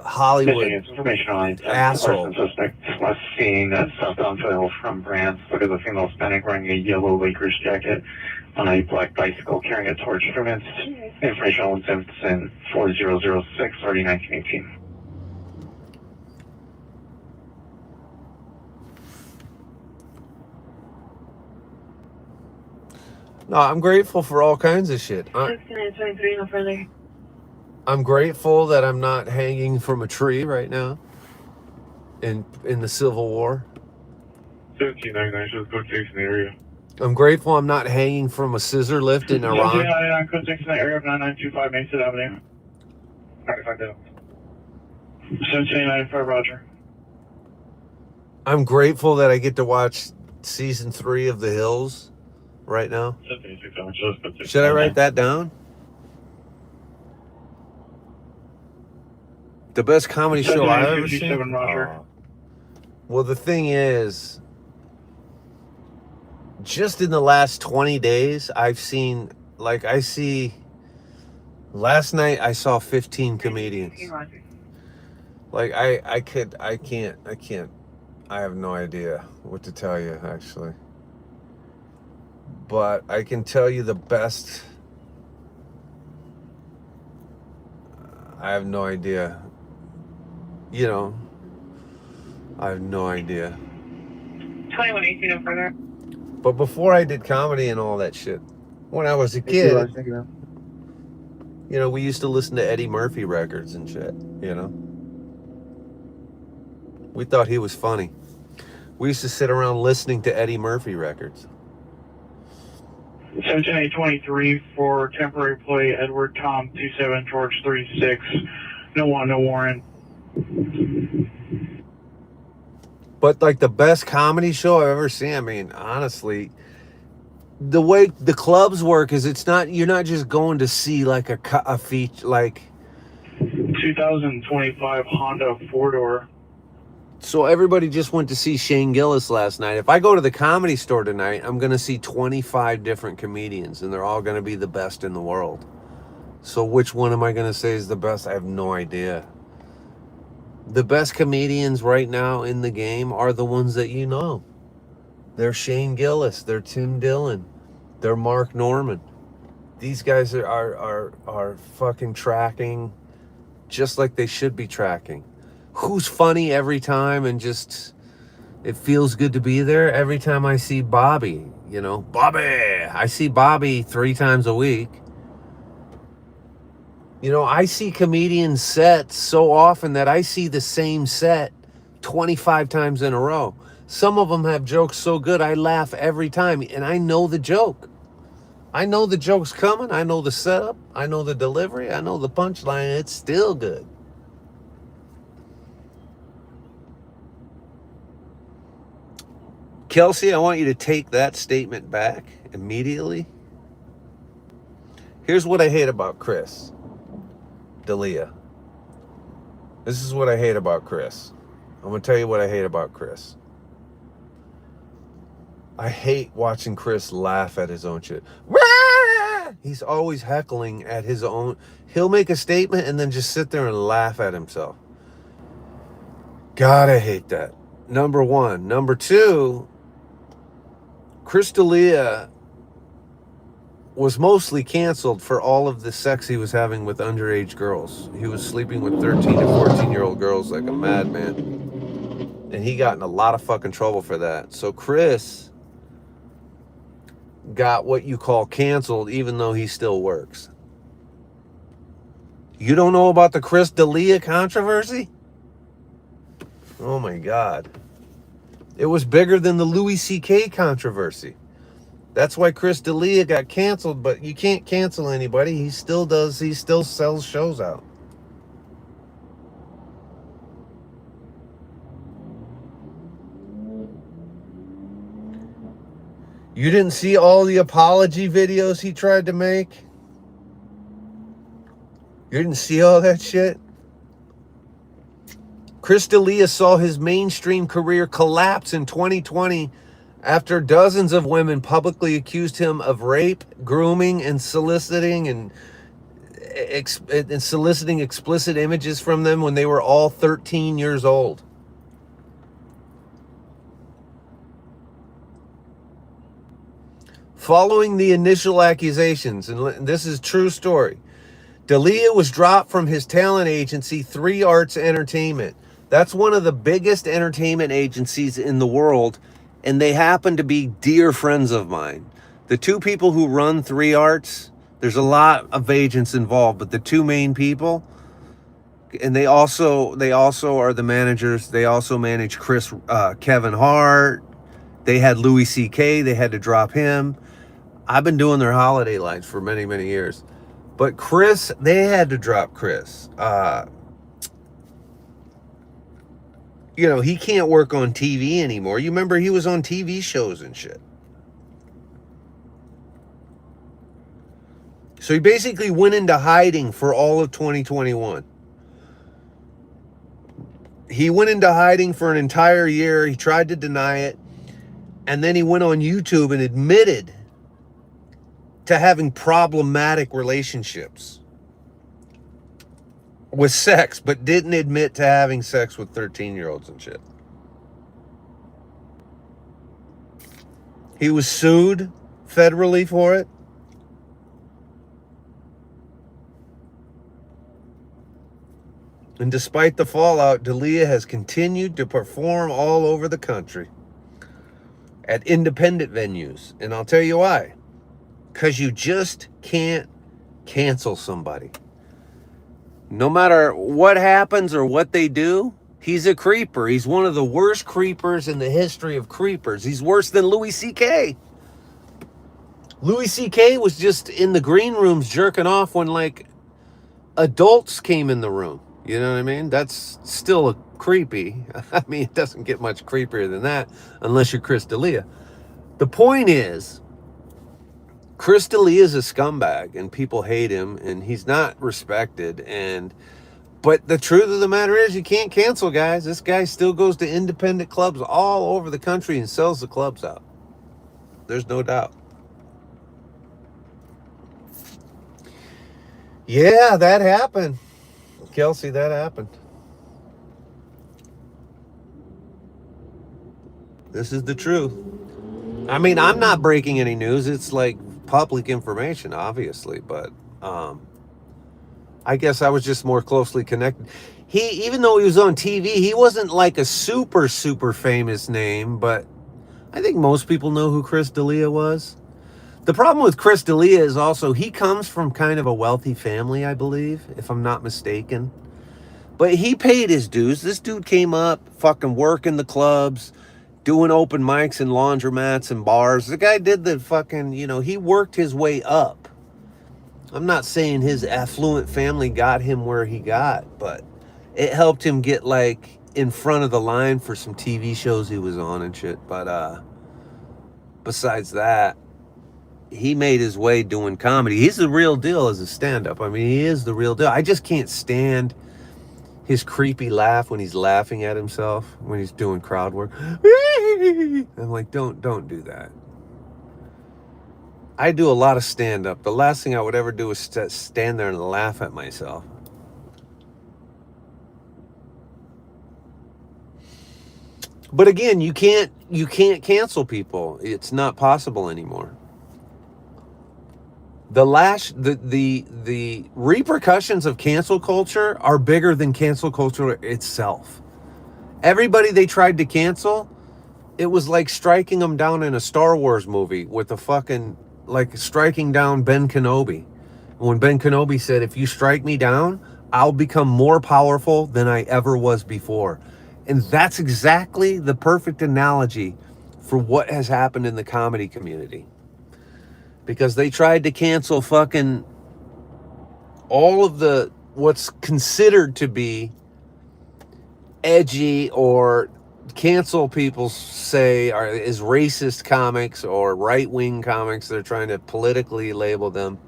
Hollywood Information on asshole. suspect was seeing that southbound trail from Brands. Look at the female Hispanic wearing a yellow Lakers jacket on a black bicycle carrying a torch. Instruments. Information on Simpson 4006 early 1918. No, I'm grateful for all kinds of shit. 6923, no further. I'm grateful that I'm not hanging from a tree right now in the Civil War. 1799 shows code 6 in the area. I'm grateful I'm not hanging from a scissor lift in Iran. 1799 code 6 in the area of 9925 Mason Avenue. Alright, find out. 1795, Roger. I'm grateful that I get to watch season 3 of The Hills right now. 1767 shows code 6. Should I write that down? The best comedy show I've ever seen? 1757, Roger. Oh. Well, the thing is, just in the last 20 days, I've seen, like, last night I saw 15 comedians. Like, I can't, I have no idea what to tell you, actually. But I can tell you the best, I have no idea. You know, I have no idea. 2118, no further. But before I did comedy and all that shit, when I was a kid, you know, we used to listen to Eddie Murphy records and shit, you know. We thought he was funny. We used to sit around listening to Eddie Murphy records. 17823 for temporary play, Edward Tom 27 George 36. No warrant. But like the best comedy show I've ever seen, I mean, honestly, the way the clubs work is you're not just going to see like a feature, like 2025 Honda 4-door. So everybody just went to see Shane Gillis last night. If I go to the Comedy Store tonight, I'm going to see 25 different comedians, and they're all going to be the best in the world. So which one am I going to say is the best? I have no idea. The best comedians right now in the game are the ones that you know. They're Shane Gillis. They're Tim Dillon. They're Mark Norman. These guys are fucking tracking just like they should be tracking. Who's funny every time and just it feels good to be there? Every time I see Bobby, you know, Bobby. I see Bobby 3 times a week. You know, I see comedian sets so often that I see the same set 25 times in a row. Some of them have jokes so good I laugh every time, and I know the joke. I know the joke's coming. I know the setup. I know the delivery. I know the punchline. It's still good. Kelsey, I want you to take that statement back immediately. Here's what I hate about Chris D'Elia. This is what I hate about Chris. I'm going to tell you what I hate about Chris. I hate watching Chris laugh at his own shit. He's always heckling at his own. He'll make a statement and then just sit there and laugh at himself. God, I hate that. Number one. Number two, Chris D'Elia was mostly canceled for all of the sex he was having with underage girls. He was sleeping with 13 and 14-year-old girls like a madman. And he got in a lot of fucking trouble for that. So Chris got what you call canceled, even though he still works. You don't know about the Chris D'Elia controversy? Oh my God. It was bigger than the Louis C.K. controversy. That's why Chris D'Elia got canceled, but you can't cancel anybody. He still sells shows out. You didn't see all the apology videos he tried to make? You didn't see all that shit? Chris D'Elia saw his mainstream career collapse in 2020 after dozens of women publicly accused him of rape, grooming, and soliciting explicit images from them when they were all 13 years old. Following the initial accusations, and this is a true story, D'Elia was dropped from his talent agency, 3 Arts Entertainment. That's one of the biggest entertainment agencies in the world, and they happen to be dear friends of mine. The 2 people who run 3 Arts, there's a lot of agents involved, but the 2 main people, and they also are the managers. They also manage Kevin Hart. They had Louis C.K. They had to drop him. I've been doing their holiday lines for many, many years. But Chris, they had to drop Chris. He can't work on TV anymore. You remember he was on TV shows and shit. So he basically went into hiding for all of 2021. He went into hiding for an entire year. He tried to deny it. And then he went on YouTube and admitted to having problematic relationships with sex, but didn't admit to having sex with 13-year-olds and shit. He was sued federally for it. And despite the fallout, D'Elia has continued to perform all over the country at independent venues. And I'll tell you why. Because you just can't cancel somebody. No matter what happens or what they do, he's a creeper. He's one of the worst creepers in the history of creepers. He's worse than Louis C.K. Louis C.K. was just in the green rooms jerking off when, adults came in the room. You know what I mean? That's still creepy. I mean, it doesn't get much creepier than that unless you're Chris D'Elia. The point is, Chris D'Elia is a scumbag and people hate him and he's not respected. But the truth of the matter is you can't cancel guys. This guy still goes to independent clubs all over the country and sells the clubs out. There's no doubt. Yeah, that happened. Kelsey, that happened. This is the truth. I mean, I'm not breaking any news. It's public information, obviously, but I guess I was just more closely connected. Even though he was on TV, he wasn't a super, super famous name, but I think most people know who Chris D'Elia was. The problem with Chris D'Elia is also he comes from kind of a wealthy family, I believe, if I'm not mistaken. But he paid his dues. This dude came up, fucking working the clubs, doing open mics and laundromats and bars. The guy did the fucking, he worked his way up. I'm not saying his affluent family got him where he got, but it helped him get in front of the line for some TV shows he was on and shit. But besides that, he made his way doing comedy. He's the real deal as a stand-up. I mean, he is the real deal. I just can't stand his creepy laugh when he's laughing at himself, when he's doing crowd work. I'm like, don't do that. I do a lot of stand-up. The last thing I would ever do is stand there and laugh at myself. But again, you can't cancel people. It's not possible anymore. The repercussions of cancel culture are bigger than cancel culture itself. Everybody they tried to cancel, it was like striking them down in a Star Wars movie with a fucking, striking down Ben Kenobi. When Ben Kenobi said, if you strike me down, I'll become more powerful than I ever was before. And that's exactly the perfect analogy for what has happened in the comedy community. Because they tried to cancel fucking all of what's considered to be edgy, or cancel people say is racist comics or right-wing comics. They're trying to politically label them.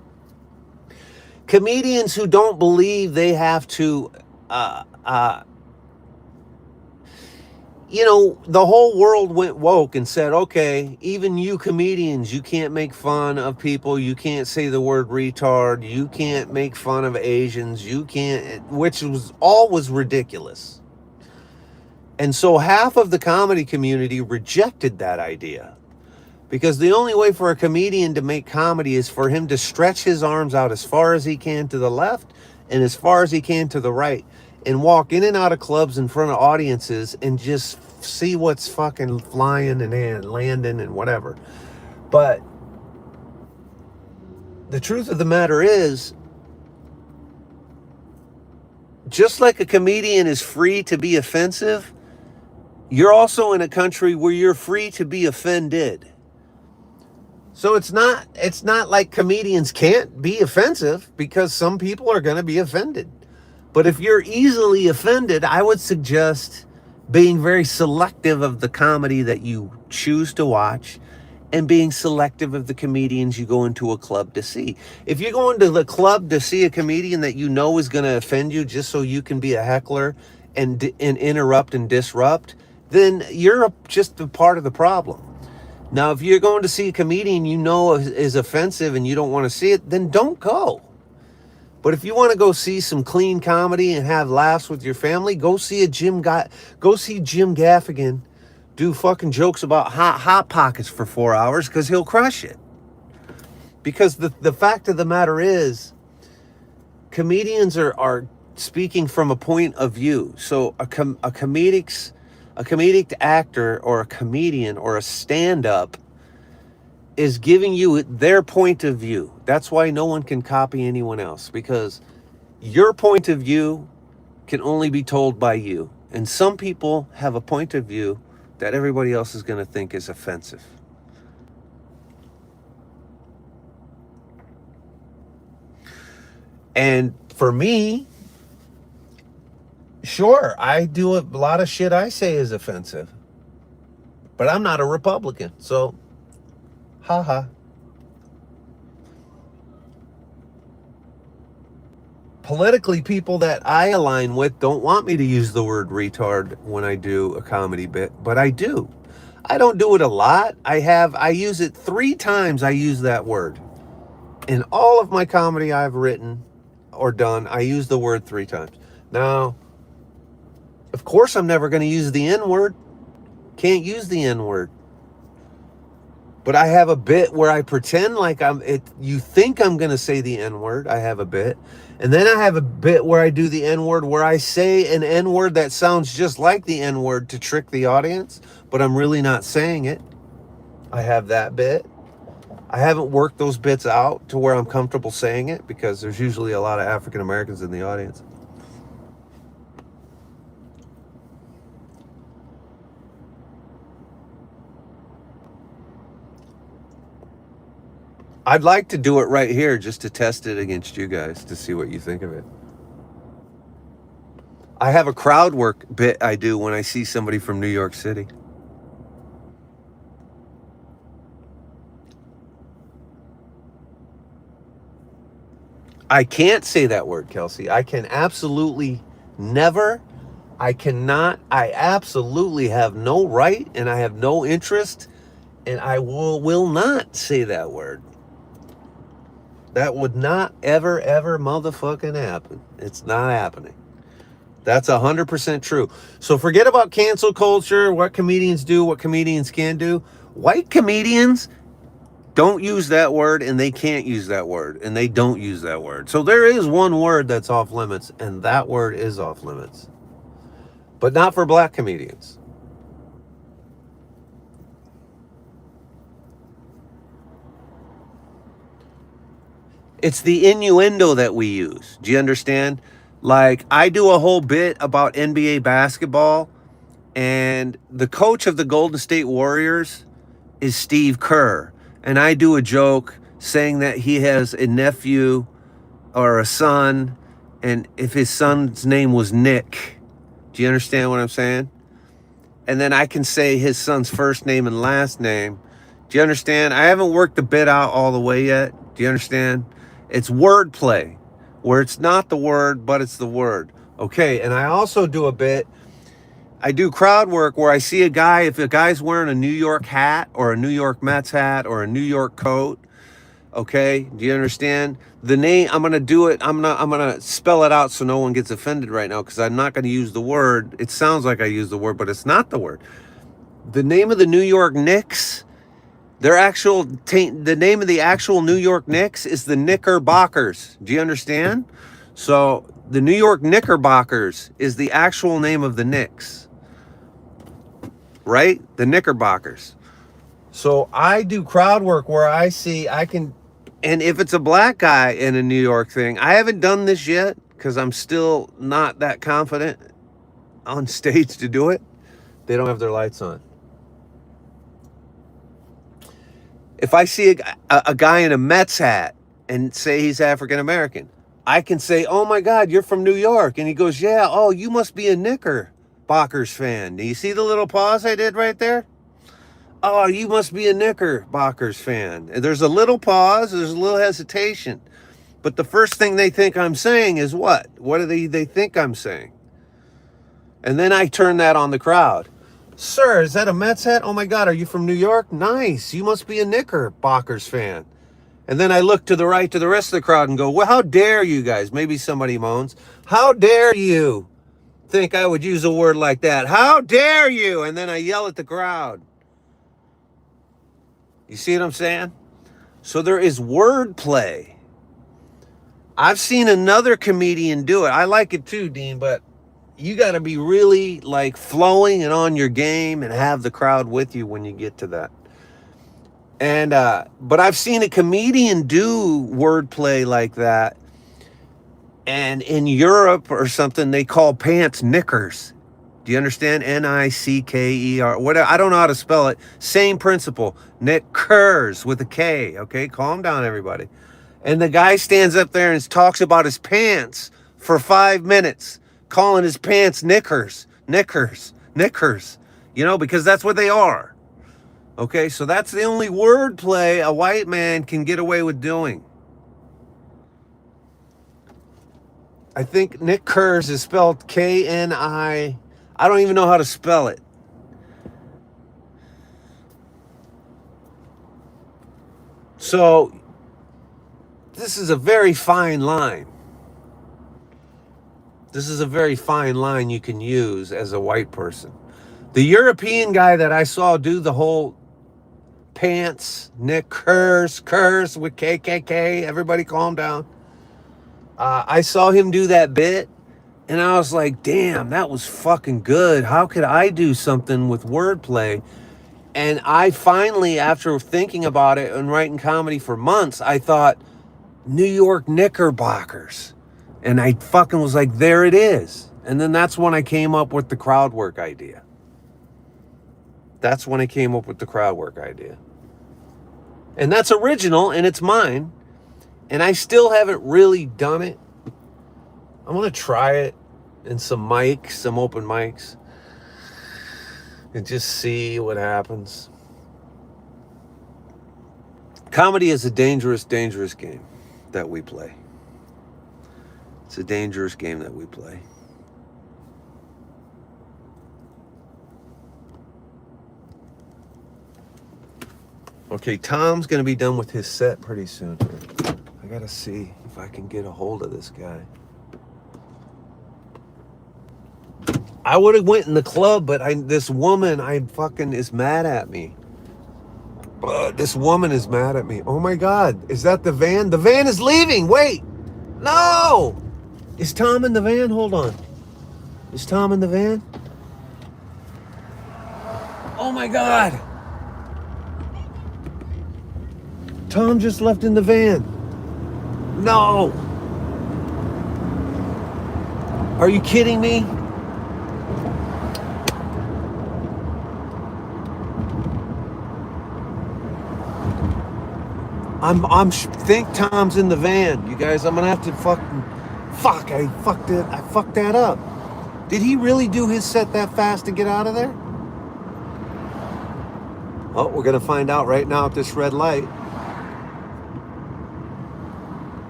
comedians who don't believe they have to, the whole world went woke and said, okay, even you comedians, you can't make fun of people. You can't say the word retard. You can't make fun of Asians. You can't, which was ridiculous. And so half of the comedy community rejected that idea, because the only way for a comedian to make comedy is for him to stretch his arms out as far as he can to the left and as far as he can to the right, and walk in and out of clubs in front of audiences and just see what's fucking flying and landing and whatever. But the truth of the matter is, just like a comedian is free to be offensive, you're also in a country where you're free to be offended. So it's not like comedians can't be offensive, because some people are going to be offended. But if you're easily offended, I would suggest being very selective of the comedy that you choose to watch, and being selective of the comedians you go into a club to see. If you're going to the club to see a comedian that you know is going to offend you just so you can be a heckler and interrupt and disrupt, then you're just a part of the problem. Now, if you're going to see a comedian you know is offensive and you don't want to see it, then don't go. But if you want to go see some clean comedy and have laughs with your family, go see Jim Gaffigan do fucking jokes about hot pockets for 4 hours, because he'll crush it. Because the fact of the matter is, comedians are speaking from a point of view. So a comedic actor or a comedian or a stand-up is giving you their point of view. That's why no one can copy anyone else, because your point of view can only be told by you. And some people have a point of view that everybody else is going to think is offensive. And for me, sure, I do a lot of shit I say is offensive, but I'm not a Republican, so haha. Politically, people that I align with don't want me to use the word retard when I do a comedy bit, but I do. I don't do it a lot. I use it 3 times. I use that word. In all of my comedy I've written or done, I use the word 3 times. Now, of course, I'm never going to use the N-word. Can't use the N-word. But I have a bit where I pretend like you think I'm going to say the N-word. I have a bit. And then I have a bit where I do the N-word, where I say an N-word that sounds just like the N-word to trick the audience, but I'm really not saying it. I have that bit. I haven't worked those bits out to where I'm comfortable saying it, because there's usually a lot of African Americans in the audience. I'd like to do it right here just to test it against you guys to see what you think of it. I have a crowd work bit I do when I see somebody from New York City. I can't say that word, Kelsey. I can absolutely never. I cannot. I absolutely have no right, and I have no interest, and I will not say that word. That would not ever motherfucking happen. It's not happening. That's 100% true. So forget about cancel culture, what comedians do, what comedians can do. White comedians don't use that word, and they can't use that word, and they don't use that word. So there is one word that's off limits, and that word is off limits. But not for black comedians. It's the innuendo that we use. Do you understand? Like, I do a whole bit about NBA basketball, and the coach of the Golden State Warriors is Steve Kerr. And I do a joke saying that he has a nephew or a son, and if his son's name was Nick. Do you understand what I'm saying? And then I can say his son's first name and last name. Do you understand? I haven't worked the bit out all the way yet. Do you understand? It's wordplay. where it's not the word, but it's the word. Okay, and I also do a bit, I do crowd work where I see a guy, if a guy's wearing a New York hat or a New York Mets hat or a New York coat, okay, do you understand? The name, I'm going to do it, I'm going to spell it out so no one gets offended right now because I'm not going to use the word. It sounds like I use the word, but it's not the word. The name of the New York Knicks, the name of the actual New York Knicks is the Knickerbockers. Do you understand? So the New York Knickerbockers is the actual name of the Knicks, right? The Knickerbockers. So I do crowd work where I can, and if it's a black guy in a New York thing, I haven't done this yet because I'm still not that confident on stage to do it. They don't have their lights on. If I see a guy in a Mets hat and say he's African American, I can say, "Oh my God, you're from New York," and he goes, "Yeah. Oh, you must be a Knickerbockers fan." Do you see the little pause I did right there? Oh, you must be a Knickerbockers fan. And there's a little pause, there's a little hesitation. But the first thing they think I'm saying is what? What do they think I'm saying? And then I turn that on the crowd. "Sir, is that a Mets hat? Oh my God, are you from New York? Nice. You must be a Knickerbockers fan." And then I look to the right to the rest of the crowd and go, "Well, how dare you guys?" Maybe somebody moans. "How dare you think I would use a word like that? How dare you?" And then I yell at the crowd. You see what I'm saying? So there is wordplay. I've seen another comedian do it. I like it too, Dean, but you got to be really like flowing and on your game and have the crowd with you when you get to that. And but I've seen a comedian do wordplay like that. And in Europe or something, they call pants knickers. Do you understand? N-I-C-K-E-R. Whatever. I don't know how to spell it. Same principle. Knickers with a K. Okay, calm down, everybody. And the guy stands up there and talks about his pants for 5 minutes, calling his pants knickers, knickers, knickers. You know, because that's what they are. Okay, so that's the only wordplay a white man can get away with doing. I think knickers is spelled K-N-I. I don't even know how to spell it. So this is a very fine line. This is a very fine line you can use as a white person. The European guy that I saw do the whole pants, knickers, curse with KKK, everybody calm down. I saw him do that bit. And I was like, damn, that was fucking good. How could I do something with wordplay? And I finally, after thinking about it and writing comedy for months, I thought, New York Knickerbockers. And I fucking was like, there it is. And then that's when I came up with the crowd work idea. That's when I came up with the crowd work idea. And that's original and it's mine. And I still haven't really done it. I'm going to try it in some mics, some open mics, and just see what happens. Comedy is a dangerous, dangerous game that we play. It's a dangerous game that we play. Okay, Tom's going to be done with his set pretty soon. I got to see if I can get a hold of this guy. I would have went in the club, but this woman is mad at me. This woman is mad at me. Oh my God, is that the van? The van is leaving. Wait, no. Is Tom in the van? Hold on. Is Tom in the van? Oh my God. Tom just left in the van. No. Are you kidding me? I think Tom's in the van. You guys, I'm gonna have to I fucked that up. Did he really do his set that fast to get out of there? Oh, we're gonna find out right now at this red light.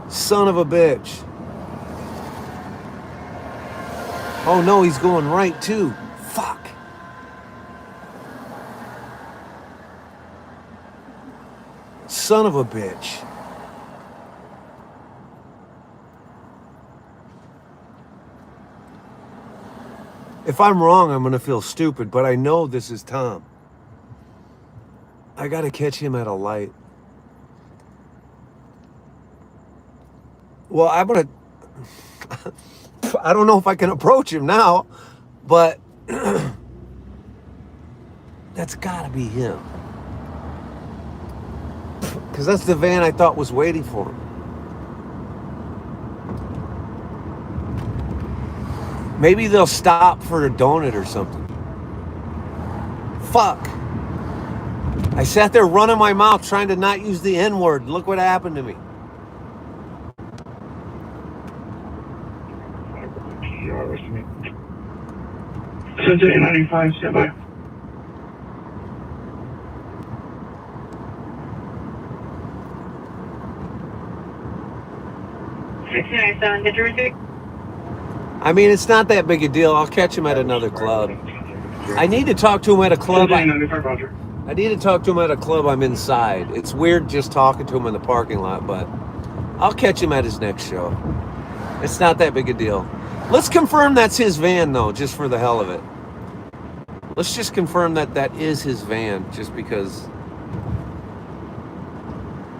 Son of a bitch. Oh no, he's going right too. Fuck. Son of a bitch. If I'm wrong, I'm gonna feel stupid, but I know this is Tom. I gotta catch him at a light. Well, I'm gonna. I don't know if I can approach him now, but that's gotta be him. Because that's the van I thought was waiting for him. Maybe they'll stop for a donut or something. Fuck. I sat there running my mouth trying to not use the N-word. Look what happened to me. Center 95, stand by. I mean, it's not that big a deal. I'll catch him at another club. I need to talk to him at a club. I need to talk to him at a club I'm inside. It's weird just talking to him in the parking lot, but I'll catch him at his next show. It's not that big a deal. Let's confirm that's his van, though, just for the hell of it. Let's just confirm that that is his van, just because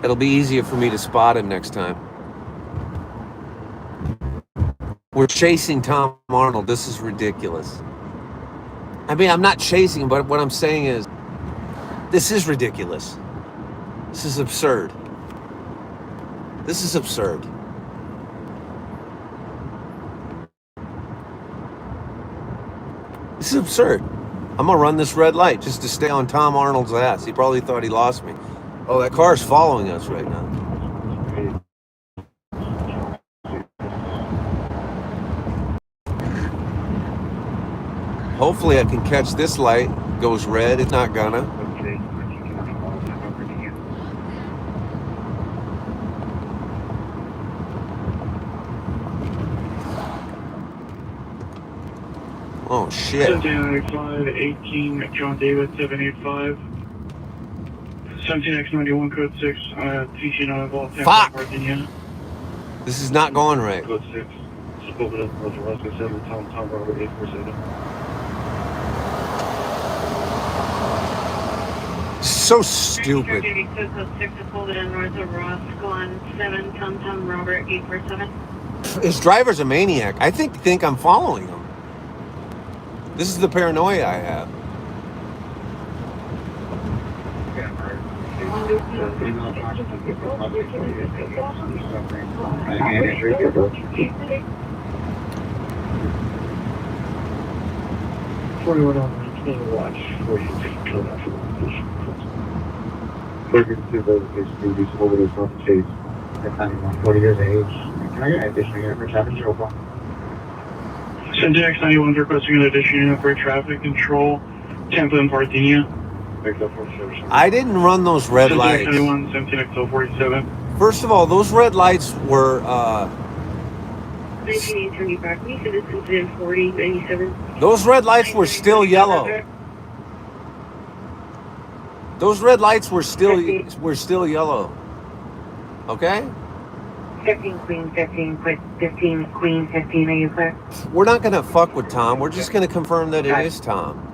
it'll be easier for me to spot him next time. We're chasing Tom Arnold. This is ridiculous. I mean, I'm not chasing him, but what I'm saying is, this is ridiculous. This is absurd. This is absurd. This is absurd. I'm gonna run this red light just to stay on Tom Arnold's ass. He probably thought he lost me. Oh, that car's following us right now. Hopefully I can catch this light. Goes red. It's not gonna. Oh shit. 1795, 18, John David, 785. 17X91, code 6, TC non-involved, Fuck! Virginia. This is not going right. Code 6. Spoken up North Alaska 7, Tom Robert 847. So stupid. Code 6 is pulled in north of Roscoe on 7, Tom Robert 847. His driver's a maniac. I think I'm following him. This is the paranoia I have. Watch for you to kill that for to those reduce overdose off the chase at 40 years of age. Can I get an additional unit for traffic control? 17X91 requesting an additional unit for traffic control, Tampa and Parthenia. I didn't run those red lights. 17X91, 17X47. First of all, those red lights were 1935, we said it's incident 4097. those red lights were still yellow. Those red lights were still yellow. Okay? 15 Queen, 15 Queen, 15 Queen, 15, are you clear? We're not gonna fuck with Tom. We're just gonna confirm that it is Tom.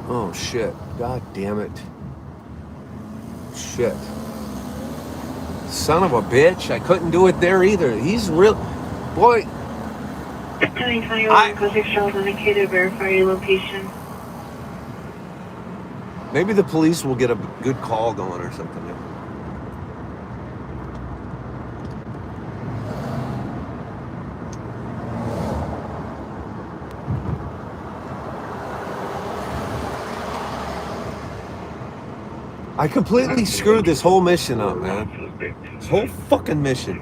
Oh shit. God damn it. Shit. Son of a bitch. I couldn't do it there either. He's real. Boy. 2021, code 6 Charles indicated, verify your location. Maybe the police will get a good call going or something. I completely screwed this whole mission up, man. This whole fucking mission.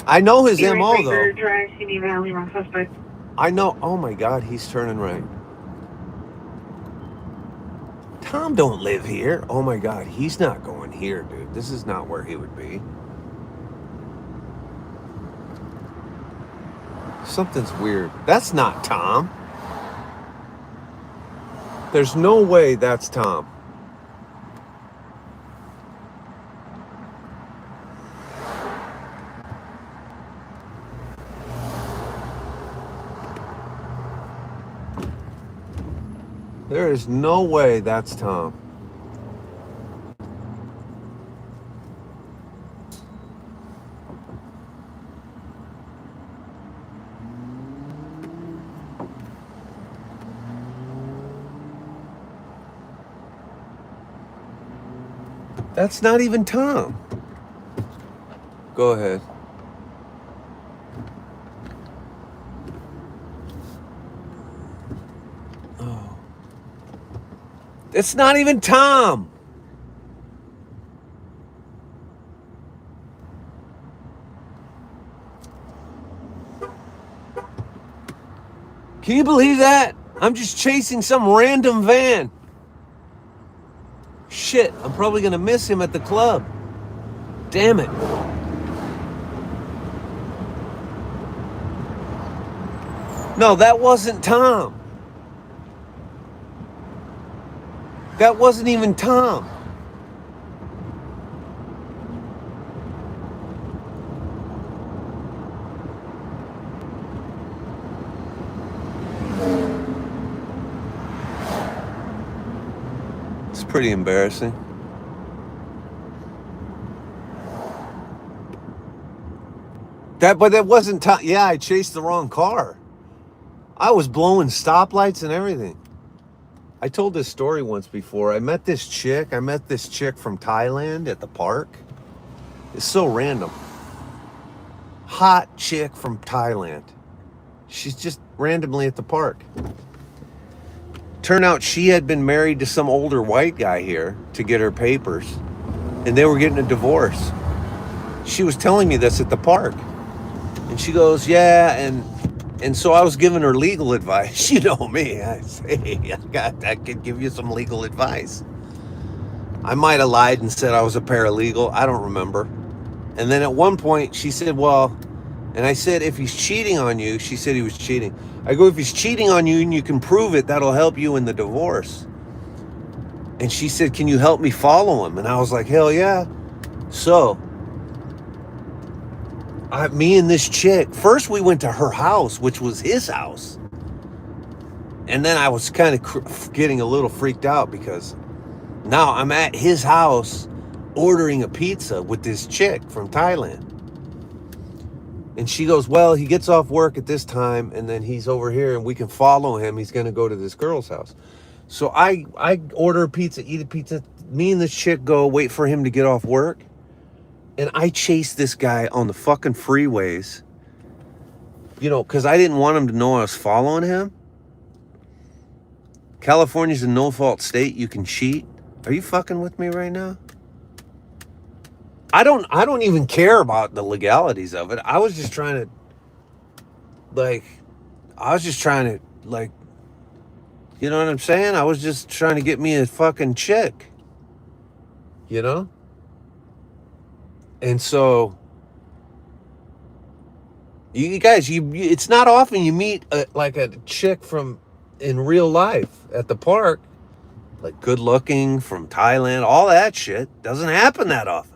I know his MO though. I know. Oh my God, he's turning right. Tom don't live here. Oh my God, he's not going here, dude. This is not where he would be. Something's weird. That's not Tom. There's no way that's Tom. There is no way that's Tom. That's not even Tom. Go ahead. Oh. It's not even Tom. Can you believe that? I'm just chasing some random van. Shit, I'm probably gonna miss him at the club. Damn it. No, that wasn't Tom. That wasn't even Tom. It's pretty embarrassing. But that wasn't Tom. Yeah, I chased the wrong car. I was blowing stoplights and everything. I told this story once before. I met this chick from Thailand at the park. It's so random. Hot chick from Thailand. She's just randomly at the park. Turned out she had been married to some older white guy here to get her papers, and they were getting a divorce. She was telling me this at the park, and she goes, yeah, and so I was giving her legal advice. You know me. I say, hey, I could give you some legal advice. I might have lied and said I was a paralegal. I don't remember. And then at one point she said, well, and I said, if he's cheating on you, she said he was cheating. I go, if he's cheating on you and you can prove it, that'll help you in the divorce. And she said, can you help me follow him? And I was like, hell yeah. So me and this chick, first we went to her house, which was his house. And then I was kind of getting a little freaked out because now I'm at his house ordering a pizza with this chick from Thailand. And she goes, well, he gets off work at this time and then he's over here and we can follow him. He's going to go to this girl's house. So I order a pizza, eat a pizza. Me and this chick go wait for him to get off work. And I chased this guy on the fucking freeways, you know, because I didn't want him to know I was following him. California's a no-fault state. You can cheat. Are you fucking with me right now? I don't even care about the legalities of it. I was just trying to, you know what I'm saying? I was just trying to get me a fucking chick, you know? And so, you guys, it's not often you meet a chick from in real life at the park, like good looking from Thailand, all that shit doesn't happen that often.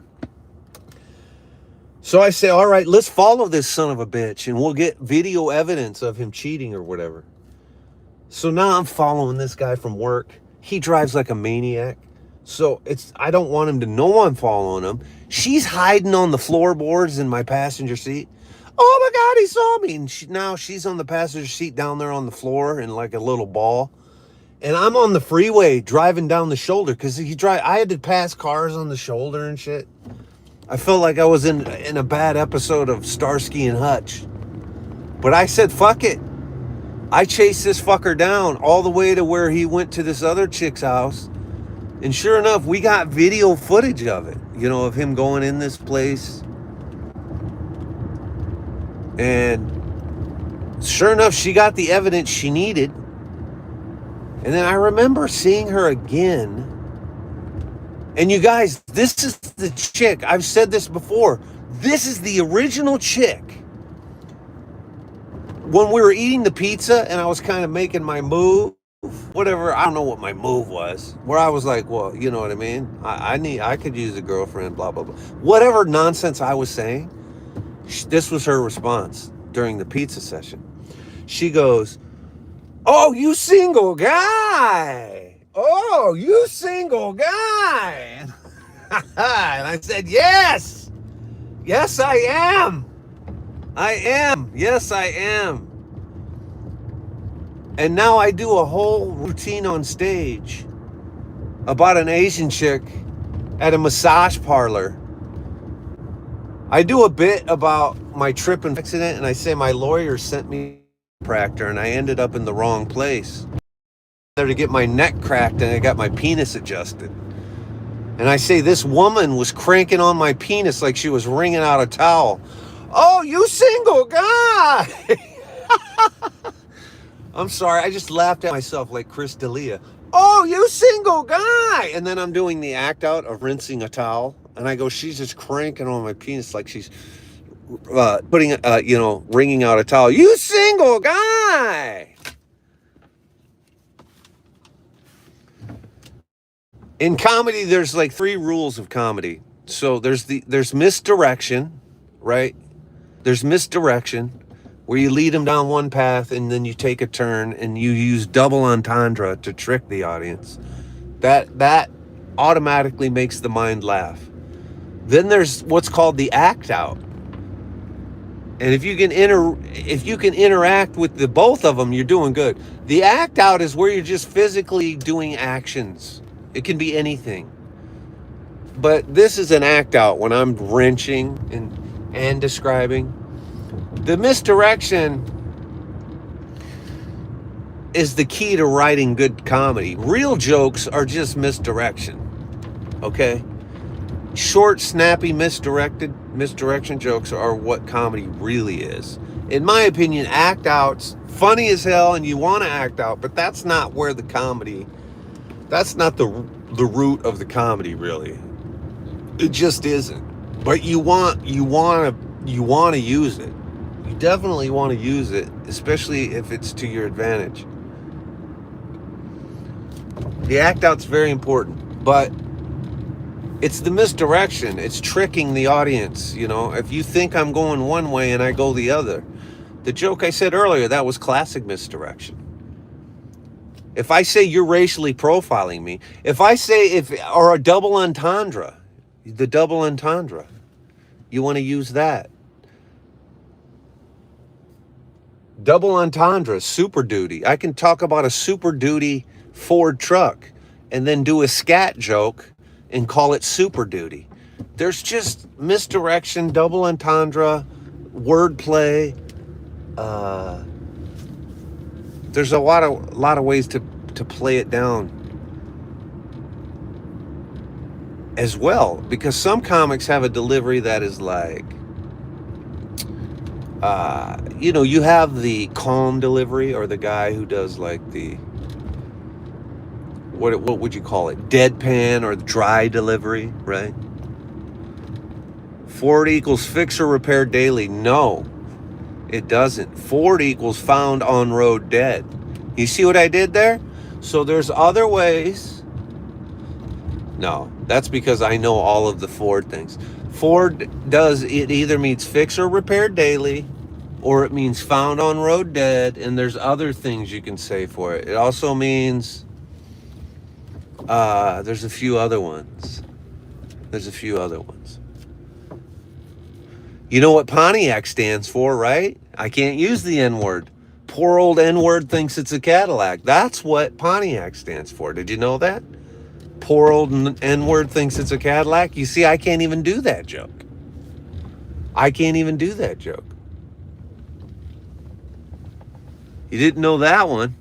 So I say, all right, let's follow this son of a bitch and we'll get video evidence of him cheating or whatever. So now I'm following this guy from work. He drives like a maniac. So I don't want him to know I'm following him. She's hiding on the floorboards in my passenger seat. Oh my God, he saw me. And now she's on the passenger seat down there on the floor in like a little ball. And I'm on the freeway driving down the shoulder because I had to pass cars on the shoulder and shit. I felt like I was in a bad episode of Starsky and Hutch. But I said, fuck it. I chased this fucker down all the way to where he went to this other chick's house. And sure enough, we got video footage of it, you know, of him going in this place. And sure enough, she got the evidence she needed. And then I remember seeing her again. And you guys, this is the chick. I've said this before. This is the original chick. When we were eating the pizza and I was kind of making my move, whatever, I don't know what my move was, where I was like, well, you know what I mean? I could use a girlfriend, blah, blah, blah. Whatever nonsense I was saying, this was her response during the pizza session. She goes, oh, you single guy. Oh, you single guy. And I said, yes. Yes, I am. I am. Yes, I am. And now I do a whole routine on stage about an Asian chick at a massage parlor. I do a bit about my trip and accident, and I say my lawyer sent me a chiropractor and I ended up in the wrong place. There to get my neck cracked and I got my penis adjusted. And I say this woman was cranking on my penis like she was wringing out a towel. Oh, you single guy. I'm sorry, I just laughed at myself like Chris D'Elia. Oh, you single guy. And then I'm doing the act out of rinsing a towel. And I go, she's just cranking on my penis like she's putting, wringing out a towel. You single guy. In comedy, there's like 3 rules of comedy. So there's misdirection, right? There's misdirection where you lead them down one path and then you take a turn and you use double entendre to trick the audience. That automatically makes the mind laugh. Then there's what's called the act out. And if you can interact with the both of them, you're doing good. The act out is where you're just physically doing actions. It can be anything. But this is an act out when I'm wrenching and describing. The misdirection is the key to writing good comedy. Real jokes are just misdirection. Okay? Short, snappy, misdirection jokes are what comedy really is. In my opinion, act outs, funny as hell and you want to act out, but that's not where the comedy, that's not the root of the comedy really. It just isn't. But you want to use it. You definitely want to use it, especially if it's to your advantage. The act out's very important, but it's the misdirection. It's tricking the audience, you know. If you think I'm going one way and I go the other. The joke I said earlier, that was classic misdirection. If I say you're racially profiling me, or a double entendre, the double entendre, you want to use that. Double entendre, Super Duty. I can talk about a Super Duty Ford truck and then do a scat joke and call it Super Duty. There's just misdirection, double entendre, wordplay. There's a lot of ways to play it down as well, because some comics have a delivery that is like, you have the calm delivery, or the guy who does like the, what would you call it? Deadpan or dry delivery, right? Ford equals fix or repair daily. No, it doesn't. Ford equals found on road dead. You see what I did there? So there's other ways. No, that's because I know all of the Ford things. Ford does, it either means fix or repair daily, or it means found on road dead, and there's other things you can say for it. It also means, there's a few other ones. You know what Pontiac stands for, right? I can't use the N-word. Poor old N-word thinks it's a Cadillac. That's what Pontiac stands for. Did you know that? Poor old N-word thinks it's a Cadillac. You see, I can't even do that joke. You didn't know that one.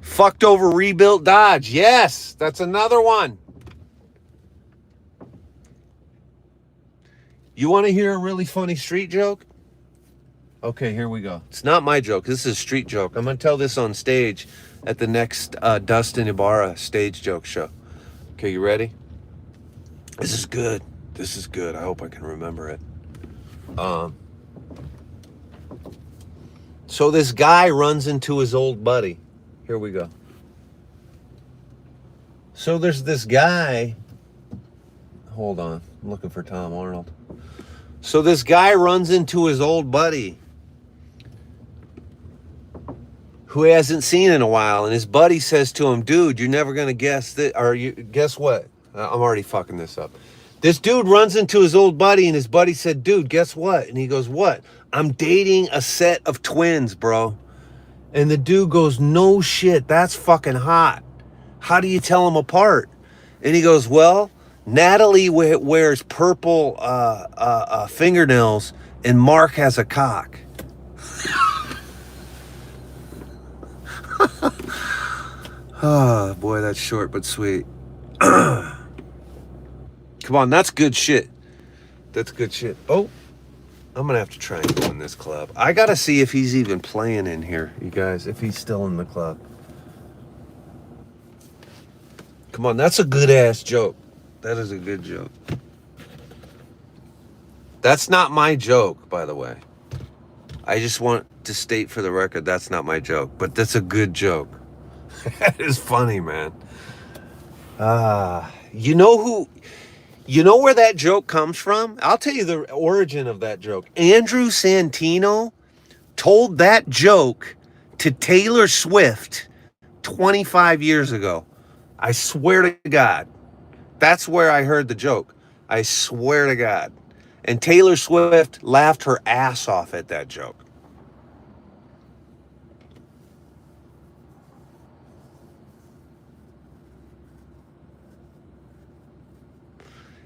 Fucked over rebuilt Dodge. Yes, that's another one. You want to hear a really funny street joke? Okay, here we go. It's not my joke. This is a street joke. I'm going to tell this on stage at the next Dustin Ibarra stage joke show. Okay, you ready? This is good. This is good. I hope I can remember it. So this guy runs into his old buddy. Here we go. So there's this guy. Hold on. I'm looking for Tom Arnold. So this guy runs into his old buddy who he hasn't seen in a while, and his buddy says to him, dude, you're never gonna guess that, or you guess what? I'm already fucking this up. This dude runs into his old buddy, and his buddy said, dude, guess what? And he goes, what? I'm dating a set of twins, bro. And the dude goes, no shit, that's fucking hot. How do you tell them apart? And he goes, well, Natalie wears purple fingernails, and Mark has a cock. Oh, boy, that's short but sweet. Come on, that's good shit. That's good shit. Oh, I'm going to have to try and go in this club. I got to see if he's even playing in here, you guys, if he's still in the club. Come on, that's a good-ass joke. That is a good joke. That's not my joke, by the way. I just want to state for the record, that's not my joke. But that's a good joke. That is funny, man. You know where that joke comes from? I'll tell you the origin of that joke. Andrew Santino told that joke to Taylor Swift 25 years ago. I swear to God. That's where I heard the joke. I swear to God. And Taylor Swift laughed her ass off at that joke.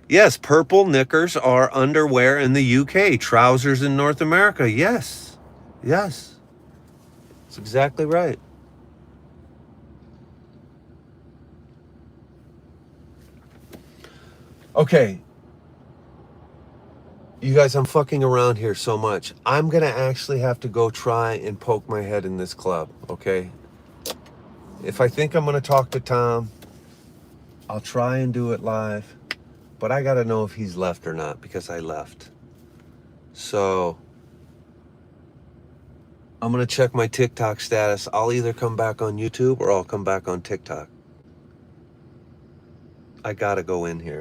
Yes, purple knickers are underwear in the UK, trousers in North America. Yes. Yes. That's exactly right. Okay. You guys, I'm fucking around here so much. I'm going to actually have to go try and poke my head in this club, okay? If I think I'm going to talk to Tom, I'll try and do it live. But I got to know if he's left or not because I left. So I'm going to check my TikTok status. I'll either come back on YouTube or I'll come back on TikTok. I got to go in here.